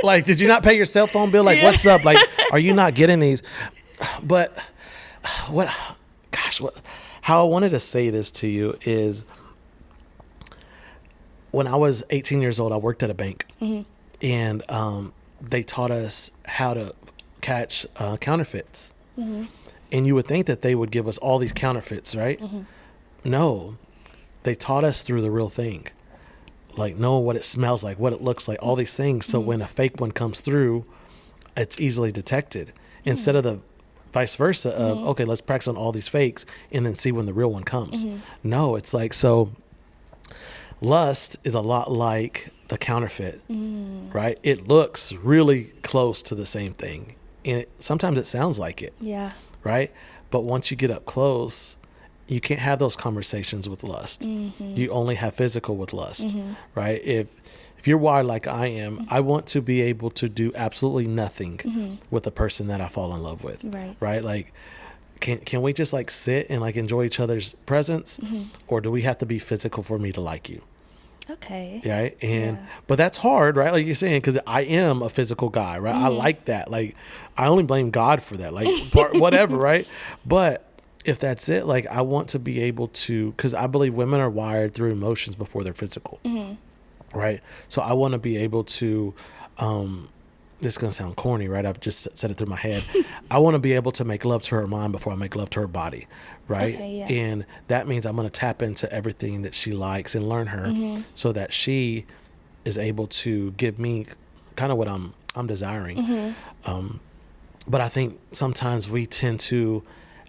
Speaker 2: like, did you not pay your cell phone bill? Like, what's up? Like, are you not getting these? But how I wanted to say this to you is, when I was 18 years old, I worked at a bank, and they taught us how to catch counterfeits. And you would think that they would give us all these counterfeits, right? No, they taught us through the real thing, like knowing what it smells like, what it looks like, all these things. So when a fake one comes through, it's easily detected, instead of the vice versa of, okay, let's practice on all these fakes and then see when the real one comes. No, it's like, so lust is a lot like the counterfeit, right? It looks really close to the same thing, and sometimes it sounds like it, right? But once you get up close, you can't have those conversations with lust. You only have physical with lust, right? If you're wired like I am, I want to be able to do absolutely nothing with the person that I fall in love with, right? Like, can we just like sit and like enjoy each other's presence, or do we have to be physical for me to like you?
Speaker 1: Okay.
Speaker 2: Right. And, but that's hard, right? Like you're saying, because I am a physical guy, right? I like that. Like, I only blame God for that, like whatever, right? But if that's it, like, I want to be able to, because I believe women are wired through emotions before they're physical. Right. So I want to be able to, this is going to sound corny, right? I've just said it through my head. I want to be able to make love to her mind before I make love to her body. Right. Okay, and that means I'm going to tap into everything that she likes and learn her, so that she is able to give me kind of what I'm desiring. But I think sometimes we tend to,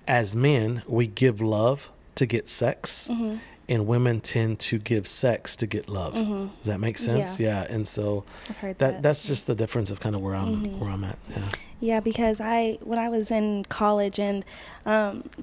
Speaker 2: as men, we give love to get sex. And women tend to give sex to get love. Does that make sense? Yeah. And so
Speaker 1: I've heard
Speaker 2: that's just the difference of kind of where I'm at.
Speaker 1: Yeah, because when I was in college and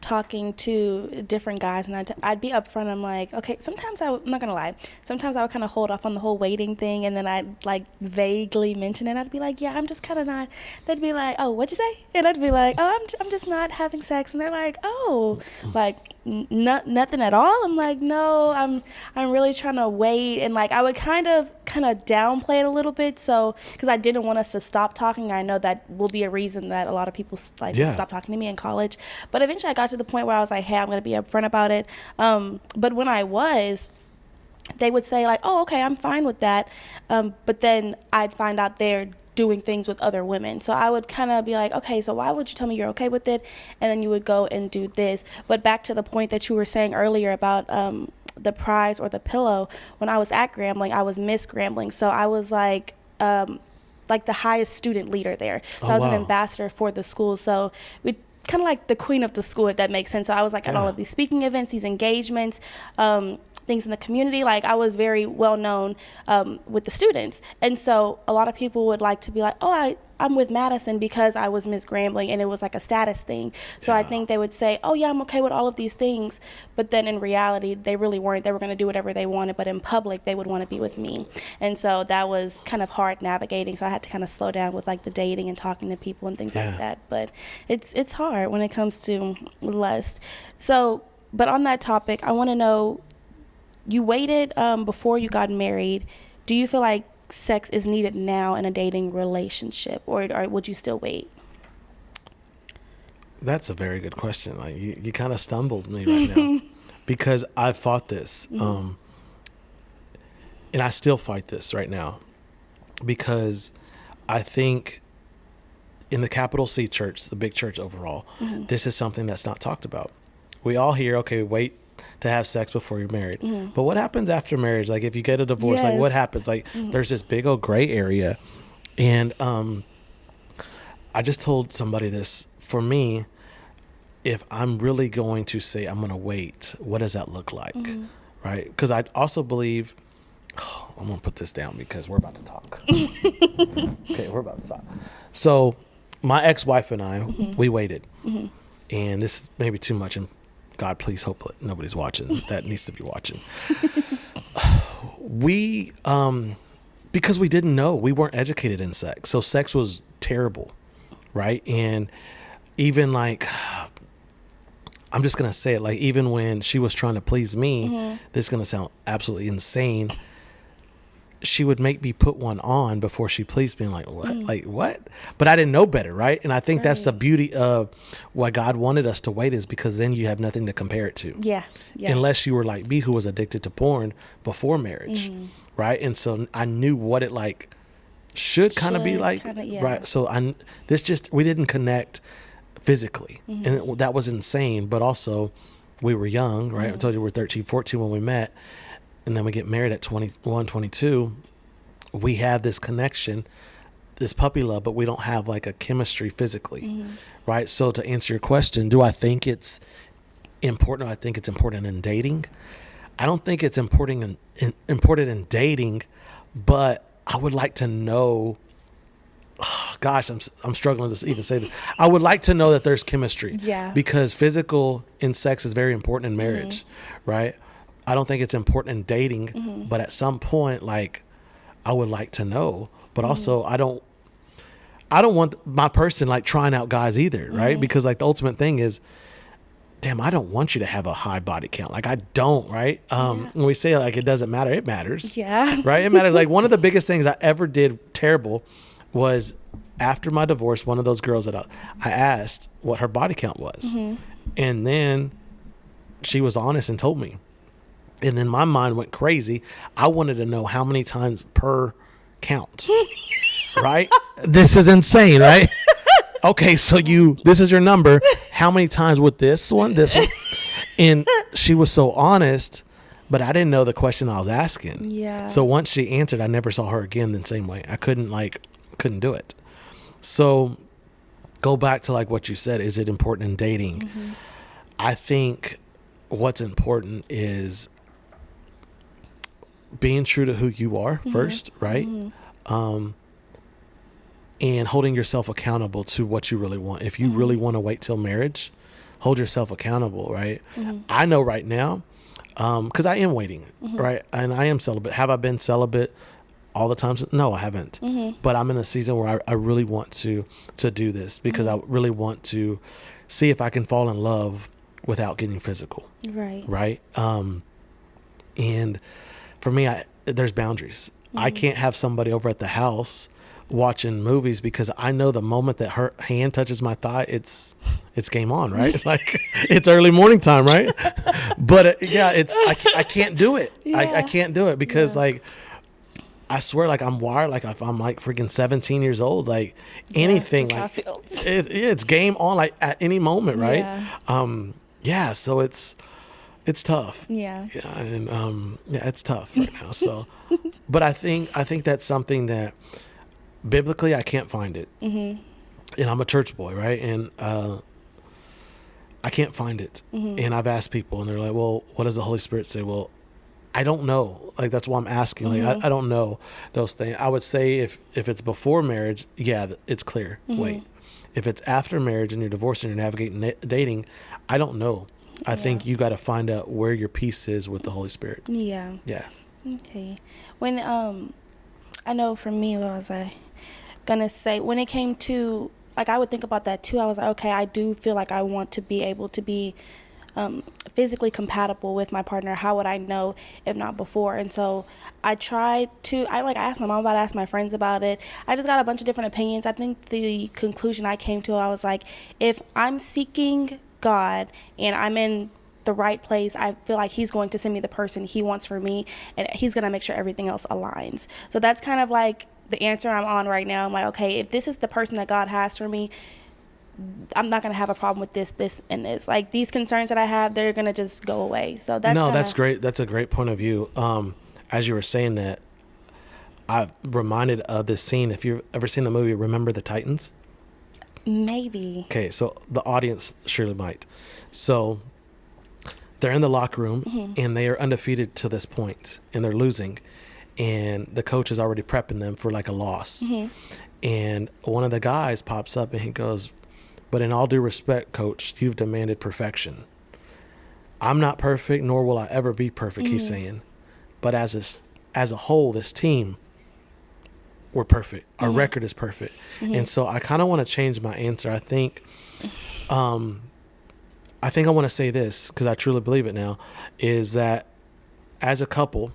Speaker 1: talking to different guys, and I'd be upfront. I'm like, okay, sometimes I'm not gonna lie. Sometimes I would kind of hold off on the whole waiting thing, and then I'd like vaguely mention it. I'd be like, yeah, I'm just kind of not. They'd be like, oh, what'd you say? And I'd be like, oh, I'm just not having sex. And they're like, oh, like nothing at all. I'm like, no, I'm really trying to wait. And like I would kind of kind of downplay it a little bit. So, because I didn't want us to stop talking. I know that will be a reason that a lot of people like stop talking to me in college. But eventually I got to the point where I was like, hey, I'm going to be upfront about it. But when I was, they would say like, oh, okay, I'm fine with that. But then I'd find out they're doing things with other women. So I would kind of be like, okay, so why would you tell me you're okay with it? And then you would go and do this. But back to the point that you were saying earlier about the prize or the pillow, when I was at Grambling, I was Miss Grambling. So I was like the highest student leader there. So I was an ambassador for the school. So we kind of like the queen of the school, if that makes sense. So I was like at all of these speaking events, these engagements, things in the community. Like I was very well known with the students. And so a lot of people would like to be like, oh, I'm with Madison because I was Miss Grambling, and it was like a status thing. So I think they would say, oh yeah, I'm okay with all of these things. But then in reality, they really weren't. They were going to do whatever they wanted, but in public, they would want to be with me. And so that was kind of hard navigating. So I had to kind of slow down with like the dating and talking to people and things like that. But it's hard when it comes to lust. So, but on that topic, I want to know, you waited before you got married. Do you feel like sex is needed now in a dating relationship, or would you still wait?
Speaker 2: That's a very good question. Like you kind of stumbled me right now because I fought this, and I still fight this right now because I think in the capital C church, the big church overall, this is something that's not talked about. We all hear, okay, wait to have sex before you're married. But what happens after marriage? Like if you get a divorce, like what happens? Like there's this big old gray area. And I just told somebody this. For me, if I'm really going to say I'm going to wait, what does that look like? Right? Because I also believe, I'm going to put this down because we're about to talk. Okay, we're about to talk. So my ex-wife and I, we waited. And this is maybe too much. And God, please hope that nobody's watching. That needs to be watching. We, because we didn't know, we weren't educated in sex. So sex was terrible, right? And even like, I'm just going to say it, like even when she was trying to please me, this is going to sound absolutely insane. She would make me put one on before she pleased me. I'm like, what? Like, what? But I didn't know better, right? And I think that's the beauty of why God wanted us to wait, is because then you have nothing to compare it to. Yeah. Unless you were like me, who was addicted to porn before marriage, right? And so I knew what it like should kind of be like, right? So we didn't connect physically, and that was insane. But also, we were young, right? I told you we were 13, 14 when we met. And then we get married at 21, 22. We have this connection, this puppy love, but we don't have like a chemistry physically, right? So to answer your question, do I think it's important? I think it's important in dating. I don't think it's important in dating, but I would like to know. Oh, gosh, I'm struggling to even say this. I would like to know that there's chemistry, because physical in sex is very important in marriage, right? I don't think it's important in dating, but at some point, like, I would like to know. But also, I don't want my person like trying out guys either, right? Because like the ultimate thing is, damn, I don't want you to have a high body count. Like I don't, right? When we say like it doesn't matter, it matters. Yeah. Right? It matters. Like one of the biggest things I ever did terrible was after my divorce, one of those girls that I asked what her body count was. And then she was honest and told me. And then my mind went crazy. I wanted to know how many times per count, right? This is insane, right? Okay, so this is your number. How many times with this one? And she was so honest, but I didn't know the question I was asking. Yeah. So once she answered, I never saw her again the same way. I couldn't do it. So go back to like what you said. Is it important in dating? I think what's important is being true to who you are first, right? And holding yourself accountable to what you really want. If you really want to wait till marriage, hold yourself accountable, right? I know right now, because I am waiting, right? And I am celibate. Have I been celibate all the time? No, I haven't. But I'm in a season where I really want to do this, because I really want to see if I can fall in love without getting physical. Right. And for me, there's boundaries. I can't have somebody over at the house watching movies because I know the moment that her hand touches my thigh, it's game on, right? Like it's early morning time, right? But I can't do it.
Speaker 1: Yeah.
Speaker 2: I can't do it because like I swear, like I'm wired. Like if I'm like freaking 17 years old, like anything,
Speaker 1: that's
Speaker 2: like
Speaker 1: how I feel.
Speaker 2: it's game on, like at any moment, right?
Speaker 1: Yeah.
Speaker 2: So it's tough.
Speaker 1: Yeah.
Speaker 2: And it's tough right now. So, but I think that's something that biblically I can't find it. And I'm a church boy, right? And I can't find it. And I've asked people, and they're like, "Well, what does the Holy Spirit say?" Well, I don't know. Like that's why I'm asking. Like I don't know those things. I would say if it's before marriage, yeah, it's clear. Wait, if it's after marriage and you're divorced and you're navigating dating, I don't know. I think you got to find out where your peace is with the Holy Spirit.
Speaker 1: Yeah.
Speaker 2: Yeah.
Speaker 1: Okay. When I know for me, what was I gonna say? When it came to, like, I would think about that too. I was like, okay, I do feel like I want to be able to be physically compatible with my partner. How would I know if not before? And so I tried to, I asked my mom about it, I asked my friends about it. I just got a bunch of different opinions. I think the conclusion I came to, I was like, if I'm seeking God and I'm in the right place, I feel like he's going to send me the person he wants for me, and he's going to make sure everything else aligns. So that's kind of like the answer I'm on right now. I'm like, okay, if this is the person that God has for me, I'm not going to have a problem with this, and this. Like these concerns that I have, they're going to just go away. So that's
Speaker 2: great. That's a great point of view. As you were saying that, I'm reminded of this scene. If you've ever seen the movie Remember the Titans?
Speaker 1: Maybe.
Speaker 2: Okay, so the audience surely might. So they're in the locker room and they are undefeated to this point and they're losing, and the coach is already prepping them for like a loss. And one of the guys pops up and he goes, "But in all due respect, coach, you've demanded perfection. I'm not perfect, nor will I ever be perfect," he's saying. "But as a whole, this team, we're perfect. Our record is perfect." And so I kind of want to change my answer. I think I want to say this because I truly believe it now, is that as a couple,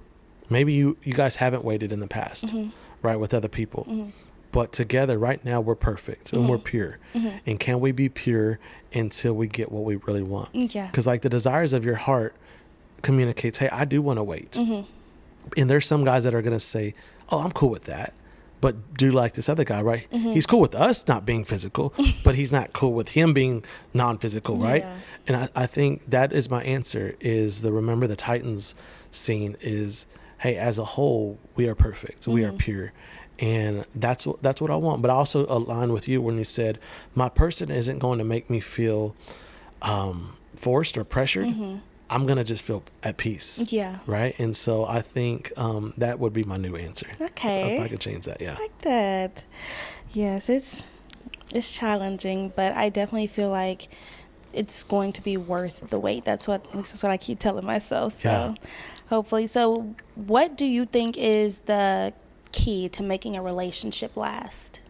Speaker 2: maybe you guys haven't waited in the past, right, with other people. But together right now we're perfect and we're pure. And can we be pure until we get what we really want?
Speaker 1: Yeah.
Speaker 2: Because like the desires of your heart communicates, hey, I do want to wait. And there's some guys that are going to say, oh, I'm cool with that. But do like this other guy, right? He's cool with us not being physical, but he's not cool with him being non-physical, right?
Speaker 1: Yeah.
Speaker 2: And I think that is my answer, is the Remember the Titans scene is, hey, as a whole, we are perfect. We are pure. And that's what I want. But I also align with you when you said, my person isn't going to make me feel forced or pressured. I'm going to just feel at peace.
Speaker 1: Yeah.
Speaker 2: Right? And so I think that would be my new answer.
Speaker 1: Okay.
Speaker 2: If I could change that, yeah.
Speaker 1: I like that. Yes, it's challenging, but I definitely feel like it's going to be worth the wait. At least that's what I keep telling myself. So hopefully. So what do you think is the key to making a relationship last?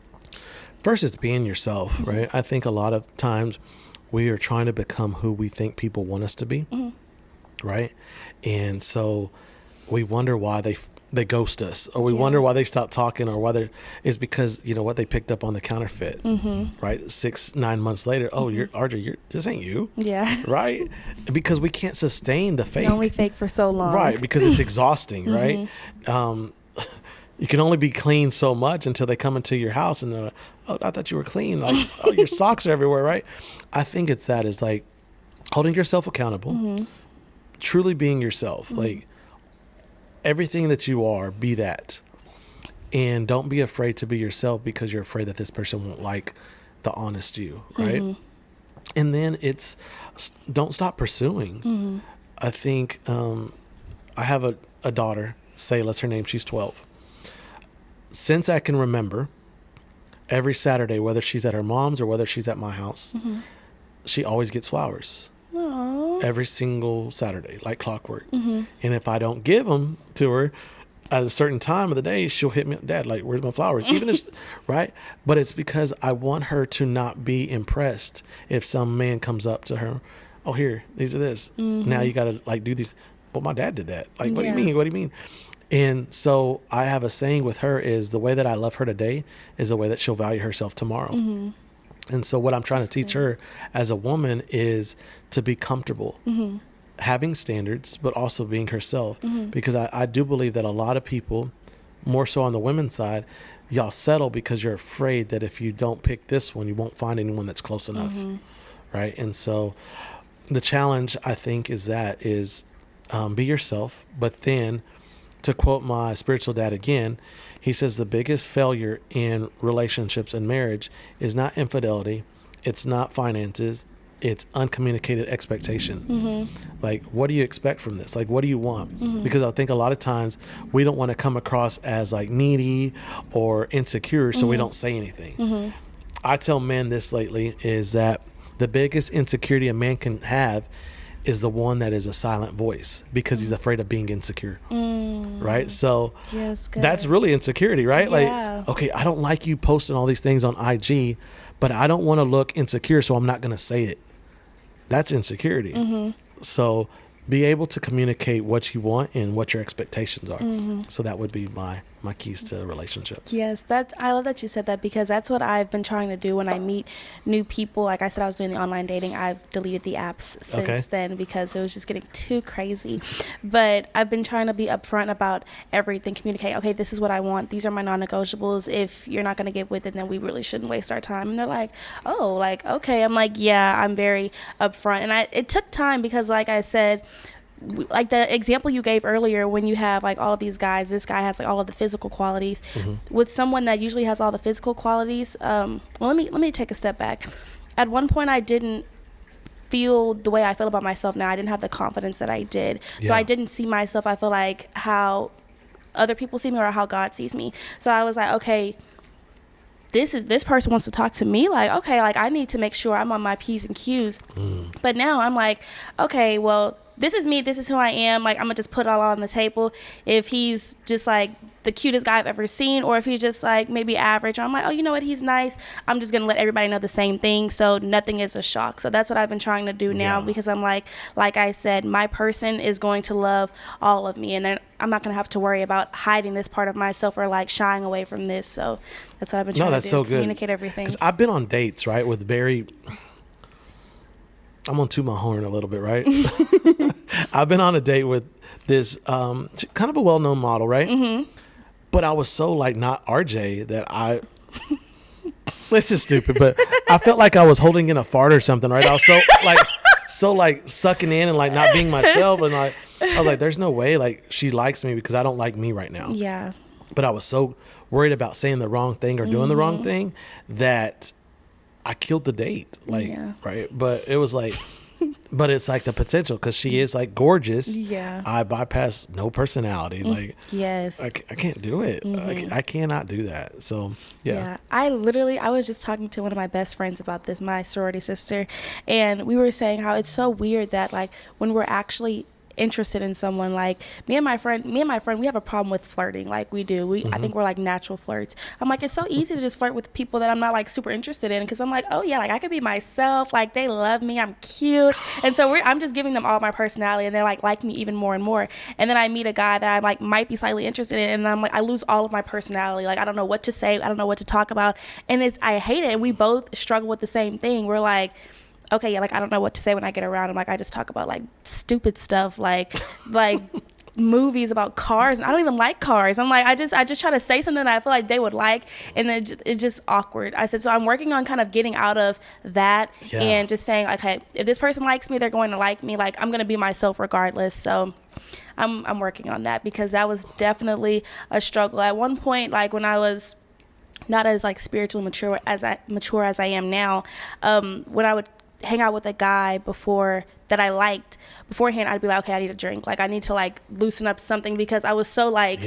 Speaker 2: First is being yourself, right? I think a lot of times we are trying to become who we think people want us to be, right? And so we wonder why they ghost us, or we wonder why they stop talking, or whether it's because, you know what, they picked up on the counterfeit, right? 6-9 months later, oh, you're RJ, this ain't you.
Speaker 1: Yeah.
Speaker 2: Right? Because we can't sustain the fake.
Speaker 1: Only fake for so long.
Speaker 2: Right, because it's exhausting, right? You can only be clean so much until they come into your house and they're like, oh, I thought you were clean. Like, oh, your socks are everywhere, right? I think it's like holding yourself accountable, truly being yourself. Like everything that you are, be that. And don't be afraid to be yourself because you're afraid that this person won't like the honest you, right? And then don't stop pursuing. I think I have a daughter, Sayla's her name, she's 12. Since I can remember, every Saturday, whether she's at her mom's or whether she's at my house, she always gets flowers.
Speaker 1: Aww.
Speaker 2: Every single Saturday, like clockwork. And if I don't give them to her at a certain time of the day, she'll hit me up, Dad, like, where's my flowers? Even if, right? But it's because I want her to not be impressed if some man comes up to her, oh, here, these are this. Now you got to like do these. Well, my dad did that. Like, what do you mean? What do you mean? And so I have a saying with her is the way that I love her today is the way that she'll value herself tomorrow. And so what I'm trying to teach her as a woman is to be comfortable, having standards, but also being herself. Because I do believe that a lot of people, more so on the women's side, y'all settle because you're afraid that if you don't pick this one, you won't find anyone that's close enough. Right. And so the challenge, I think, is be yourself. But then, to quote my spiritual dad again, he says the biggest failure in relationships and marriage is not infidelity, it's not finances, it's uncommunicated expectation. Like, what do you expect from this? Like, what do you want? Because I think a lot of times we don't want to come across as like needy or insecure, so we don't say anything. I tell men this lately is that the biggest insecurity a man can have is the one that is a silent voice because he's afraid of being insecure. Right? So that's really insecurity, right? Like, okay, I don't like you posting all these things on IG, but I don't want to look insecure, so I'm not going to say it. That's insecurity. So be able to communicate what you want and what your expectations are. So that would be my keys to a relationship.
Speaker 1: Yes, I love that you said that, because that's what I've been trying to do when I meet new people. Like I said, I was doing the online dating. I've deleted the apps since then because it was just getting too crazy. But I've been trying to be upfront about everything, communicate, okay, this is what I want. These are my non-negotiables. If you're not going to get with it, then we really shouldn't waste our time. And they're like, oh, like, okay. I'm like, yeah, I'm very upfront. And it took time because, like I said, like the example you gave earlier, when you have like all of these guys, this guy has like all of the physical qualities. With someone that usually has all the physical qualities, well, let me take a step back. At one point, I didn't feel the way I feel about myself now. I didn't have the confidence that I did. So I didn't see myself, I feel like, how other people see me or how God sees me. So I was like, okay, this person wants to talk to me, like, okay, like I need to make sure I'm on my P's and Q's. But now I'm like, okay, well, this is me, this is who I am, like I'm gonna just put it all on the table. If he's just like the cutest guy I've ever seen, or if he's just like maybe average, or I'm like, oh, you know what, he's nice, I'm just gonna let everybody know the same thing, so nothing is a shock. So that's what I've been trying to do now, because I'm like I said, my person is going to love all of me, and then I'm not gonna have to worry about hiding this part of myself or like shying away from this. So that's what I've been trying to do,
Speaker 2: so
Speaker 1: communicate everything.
Speaker 2: Because I've been on dates, right, with I'm gonna toot my horn a little bit, right? I've been on a date with this kind of a well-known model, right? But I was so like not RJ that this is stupid, but I felt like I was holding in a fart or something, right? I was so sucking in and like not being myself, and like I was like, there's no way like she likes me because I don't like me right now.
Speaker 1: Yeah.
Speaker 2: But I was so worried about saying the wrong thing or doing the wrong thing that I killed the date, right? But it was like, but it's like the potential, because she is like gorgeous. I bypass no personality. Like, I can't do it. I cannot do that. So,
Speaker 1: I was just talking to one of my best friends about this, my sorority sister, and we were saying how it's so weird that like when we're actually interested in someone, like me and my friend, we have a problem with flirting. Like we do. I think we're like natural flirts. I'm like, it's so easy to just flirt with people that I'm not like super interested in, because I'm like, oh yeah, like I could be myself. Like they love me. I'm cute. And so I'm just giving them all my personality, and they're like me even more and more. And then I meet a guy that I like might be slightly interested in, and I'm like, I lose all of my personality. Like I don't know what to say. I don't know what to talk about. And I hate it. And we both struggle with the same thing. We're like, okay, yeah, like I don't know what to say when I get around him. Like I just talk about like stupid stuff, like movies about cars, and I don't even like cars. I'm like, I just try to say something that I feel like they would like, and then it's just awkward. I said, so I'm working on kind of getting out of that and just saying, okay, if this person likes me, they're going to like me. Like I'm going to be myself regardless. So I'm working on that, because that was definitely a struggle at one point. Like when I was not as like spiritually mature as I am now, when I would hang out with a guy that I liked beforehand, I'd be like, okay, I need a drink. Like I need to like loosen up something, because I was so like,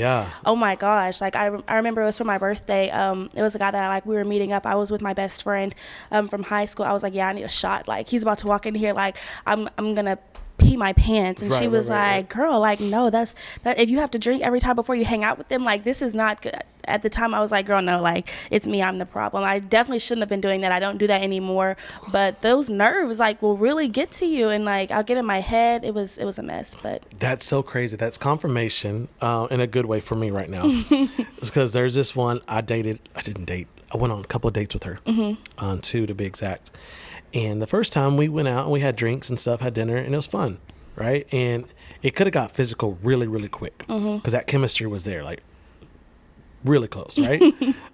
Speaker 1: oh my gosh. Like I remember it was for my birthday. It was a guy that we were meeting up. I was with my best friend from high school. I was like, yeah, I need a shot. Like he's about to walk in here. Like I'm gonna pee my pants. And she
Speaker 2: Right,
Speaker 1: was
Speaker 2: right, right,
Speaker 1: like, girl, like, no, that if you have to drink every time before you hang out with them, like, this is not good. At the time I was like, girl, no, like, it's me, I'm the problem. I definitely shouldn't have been doing that. I don't do that anymore. But those nerves, like, will really get to you, and like, I'll get in my head. It was a mess. But
Speaker 2: That's so crazy. That's confirmation in a good way for me right now. It's because there's this one I didn't date. I went on a couple of dates with her, on 2 to be exact. And the first time we went out and we had drinks and stuff, had dinner, and it was fun, right? And it could have got physical really, really quick because that chemistry was there, like really close, right?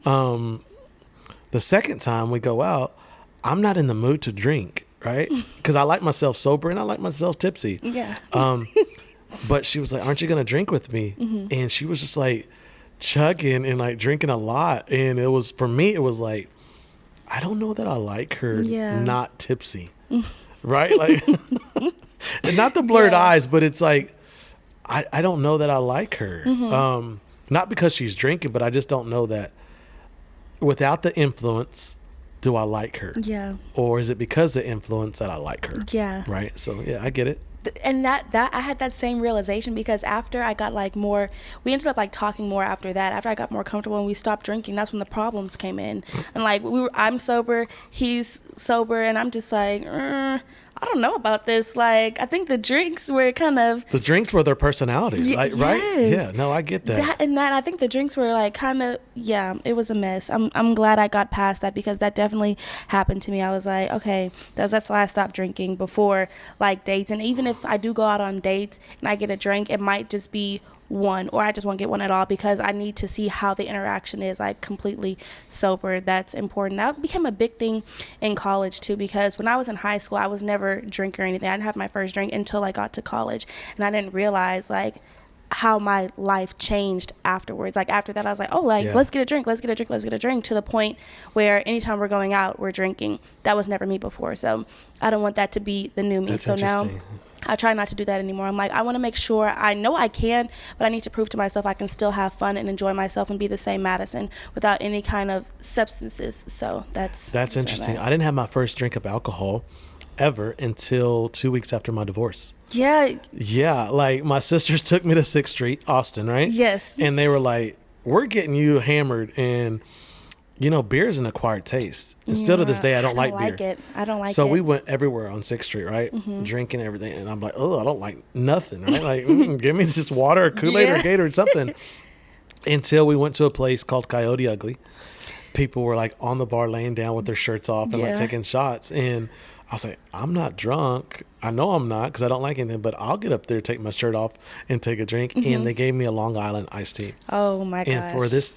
Speaker 2: The second time we go out, I'm not in the mood to drink, right? Because I like myself sober and I like myself tipsy.
Speaker 1: yeah.
Speaker 2: But she was like, aren't you going to drink with me? And she was just like chugging and like drinking a lot. And it was, for me, it was like, I don't know that I like her not tipsy, right? Like, and not the blurred eyes, but it's like, I don't know that I like her. Not because she's drinking, but I just don't know that without the influence, do I like her?
Speaker 1: Yeah.
Speaker 2: Or is it because of the influence that I like her?
Speaker 1: Yeah.
Speaker 2: Right. So yeah, I get it.
Speaker 1: And that I had that same realization, because after I got like more, we ended up like talking more after that. After I got more comfortable and we stopped drinking, that's when the problems came in. And like I'm sober, he's sober, and I'm just like, I don't know about this. Like, I think the drinks were
Speaker 2: their personalities, like, right?
Speaker 1: Yes.
Speaker 2: Yeah, no, I get that.
Speaker 1: I think the drinks were like it was a mess. I'm glad I got past that, because that definitely happened to me. I was like, okay, that's why I stopped drinking before like dates. And even if I do go out on dates and I get a drink, it might just be one, or I just won't get one at all, because I need to see how the interaction is like completely sober. That's important. That became a big thing in college too, because when I was in high school, I was never a drinker or anything. I didn't have my first drink until I got to college, and I didn't realize like how my life changed afterwards. Like after that, I was like, let's get a drink, to the point where anytime we're going out, we're drinking. That was never me before. So I don't want that to be the new me.
Speaker 2: That's
Speaker 1: so now
Speaker 2: interesting.
Speaker 1: I try not to do that anymore. I'm like, I want to make sure, I know I can, but I need to prove to myself I can still have fun and enjoy myself and be the same Madison without any kind of substances. So that's
Speaker 2: interesting. I didn't have my first drink of alcohol ever until 2 weeks after my divorce. Yeah, like my sisters took me to 6th Street, Austin, right?
Speaker 1: Yes.
Speaker 2: And they were like, we're getting you hammered, and beer is an acquired taste. And still to this day, I don't like beer.
Speaker 1: I don't like it.
Speaker 2: So we went everywhere on 6th Street, right? Drinking everything. And I'm like, oh, I don't like nothing, right? Like, give me just water or Kool-Aid or Gator or something. Until we went to a place called Coyote Ugly. People were like on the bar laying down with their shirts off and like taking shots. And I was like, I'm not drunk. I know I'm not, because I don't like anything, but I'll get up there, take my shirt off and take a drink. And they gave me a Long Island iced tea.
Speaker 1: Oh my gosh.
Speaker 2: And for this,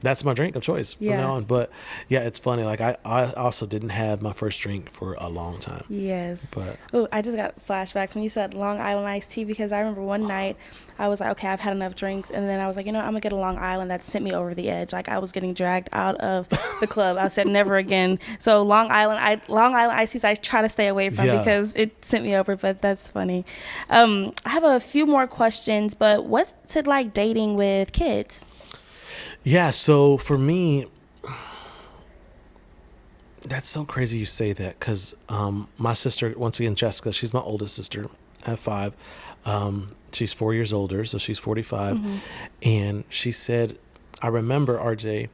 Speaker 2: that's my drink of choice from now on. But yeah, it's funny. Like I also didn't have my first drink for a long time.
Speaker 1: Yes.
Speaker 2: But
Speaker 1: I just got flashbacks when you said Long Island iced tea, because I remember one night I was like, okay, I've had enough drinks, and then I was like, I'm gonna get a Long Island. That sent me over the edge. Like, I was getting dragged out of the club. I said never again. So Long Island iced teas I try to stay away from because it sent me over. But that's funny. I have a few more questions, but what's it like dating with kids?
Speaker 2: Yeah, so for me, that's so crazy you say that, because my sister, once again, Jessica, she's my oldest sister. I have 5. She's 4 years older, so she's 45. And she said, I remember, RJ,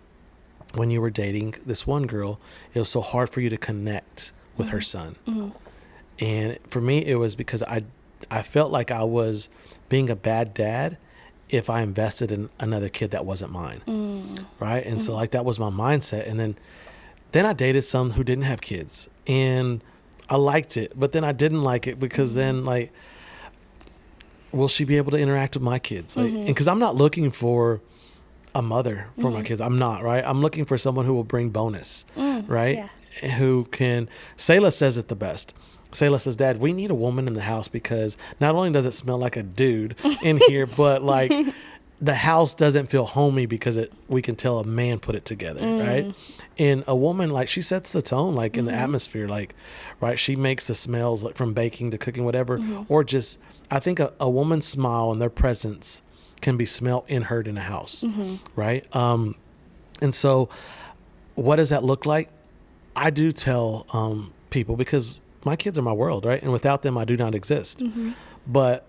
Speaker 2: when you were dating this one girl, it was so hard for you to connect with her son. And for me, it was because I felt like I was being a bad dad if I invested in another kid that wasn't mine. Right. And so like, that was my mindset. And then I dated some who didn't have kids, and I liked it, but then I didn't like it, because then like, will she be able to interact with my kids? Like, and cause I'm not looking for a mother for my kids. I'm not, right. I'm looking for someone who will bring bonus, right. Who can, Selah says it the best. Selah says, Dad, we need a woman in the house, because not only does it smell like a dude in here, but like the house doesn't feel homey because we can tell a man put it together, right? And a woman, like, she sets the tone, like in the atmosphere, like, right? She makes the smells, like from baking to cooking, whatever, or just, I think a woman's smile and their presence can be smelled and heard in a house, right? And so what does that look like? I do tell people, because my kids are my world, right? And without them, I do not exist. But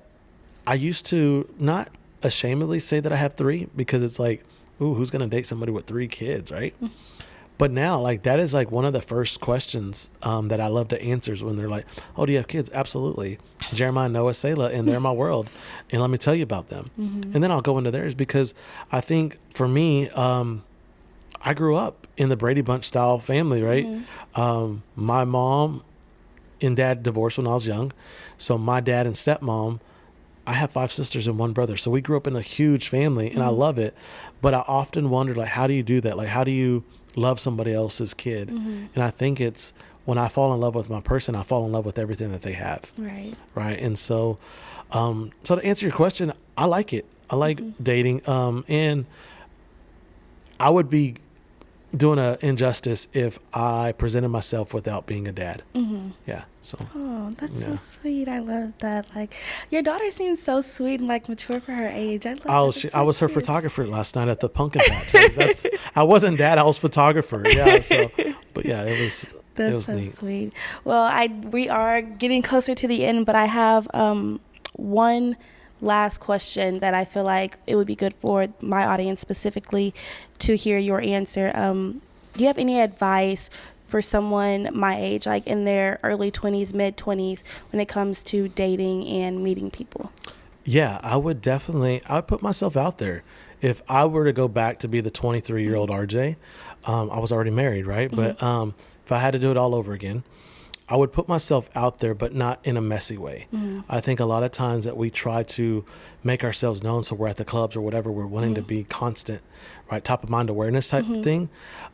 Speaker 2: I used to not ashamedly say that I have 3 because it's like, ooh, who's going to date somebody with 3 kids, right? But now, like, that is like one of the first questions that I love to answer is when they're like, oh, do you have kids? Absolutely. Jeremiah, Noah, Selah, and they're my world. And let me tell you about them. And then I'll go into theirs because I think for me, I grew up in the Brady Bunch style family, right? My mom and dad divorced when I was young. So my dad and stepmom, I have 5 sisters and 1 brother. So we grew up in a huge family and I love it. But I often wondered, like, how do you do that? Like, how do you love somebody else's kid? And I think it's when I fall in love with my person, I fall in love with everything that they have. Right. And so, so to answer your question, I like it. I like dating. And I would be doing an injustice if I presented myself without being a dad. Yeah. So.
Speaker 1: Oh, that's so sweet. I love that. Like, your daughter seems so sweet and like mature for her age. I love that.
Speaker 2: I was her photographer last night at the pumpkin patch. Like, I wasn't dad. I was photographer. Yeah. So, but yeah, it was.
Speaker 1: That's
Speaker 2: it was
Speaker 1: so
Speaker 2: neat.
Speaker 1: Sweet. Well, we are getting closer to the end, but I have one last question that I feel like it would be good for my audience specifically to hear your answer. Do you have any advice for someone my age, like in their early 20s, mid 20s, when it comes to dating and meeting people?
Speaker 2: Yeah, I would put myself out there. If I were to go back to be the 23-year-old RJ, I was already married, right? But if I had to do it all over again, I would put myself out there, but not in a messy way. I think a lot of times that we try to make ourselves known. So we're at the clubs or whatever, we're wanting to be constant, right? Top of mind awareness type of thing.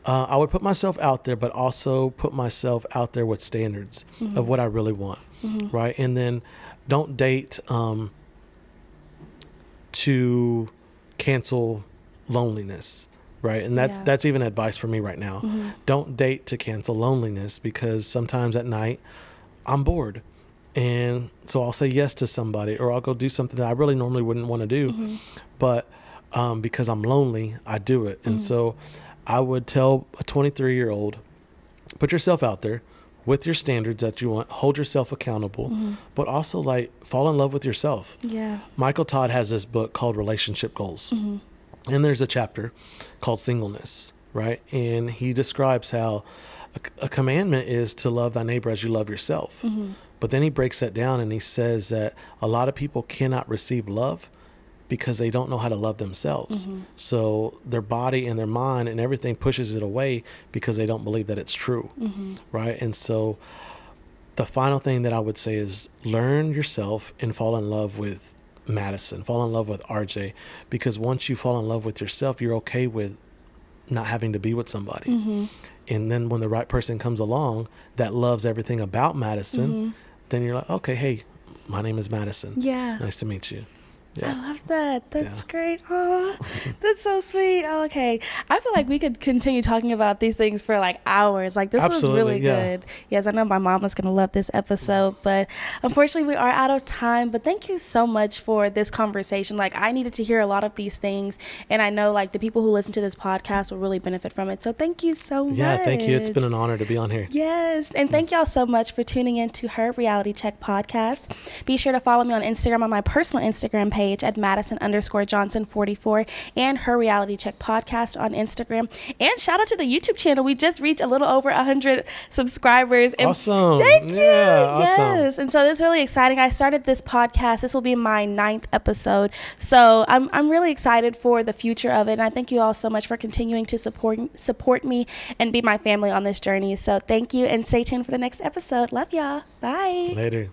Speaker 2: I would put myself out there, but also put myself out there with standards of what I really want, right? And then don't date to cancel loneliness. Right. And that's even advice for me right now. Don't date to cancel loneliness because sometimes at night I'm bored. And so I'll say yes to somebody or I'll go do something that I really normally wouldn't want to do. But because I'm lonely, I do it. And so I would tell a 23-year-old, put yourself out there with your standards that you want, hold yourself accountable, but also like fall in love with yourself.
Speaker 1: Yeah.
Speaker 2: Michael Todd has this book called Relationship Goals. And there's a chapter called Singleness, right? And he describes how a commandment is to love thy neighbor as you love yourself. But then he breaks that down and he says that a lot of people cannot receive love because they don't know how to love themselves. So their body and their mind and everything pushes it away because they don't believe that it's true, right? And so the final thing that I would say is learn yourself and fall in love with Madison, fall in love with RJ, because once you fall in love with yourself, you're okay with not having to be with somebody. And then when the right person comes along that loves everything about Madison, then you're like, okay, hey, my name is Madison.
Speaker 1: Yeah.
Speaker 2: Nice to meet you. Yeah.
Speaker 1: I love that. That's great. Oh, that's so sweet. Oh, okay. I feel like we could continue talking about these things for like hours. Like this was really good. Yes, I know my mom was going to love this episode, but unfortunately we are out of time. But thank you so much for this conversation. Like I needed to hear a lot of these things, and I know like the people who listen to this podcast will really benefit from it. So thank you so much.
Speaker 2: Yeah, thank you. It's been an honor to be on here.
Speaker 1: Yes, and thank y'all so much for tuning in to Her Reality Check podcast. Be sure to follow me on Instagram on my personal Instagram page at Madison_Johnson44 and Her Reality Check podcast on Instagram. And shout out to the YouTube channel. We just reached a little over 100 subscribers. And
Speaker 2: awesome.
Speaker 1: Thank you.
Speaker 2: Yeah,
Speaker 1: yes.
Speaker 2: Awesome.
Speaker 1: And so this is really exciting. I started this podcast. This will be my 9th episode. So I'm really excited for the future of it. And I thank you all so much for continuing to support me and be my family on this journey. So thank you and stay tuned for the next episode. Love y'all. Bye.
Speaker 2: Later.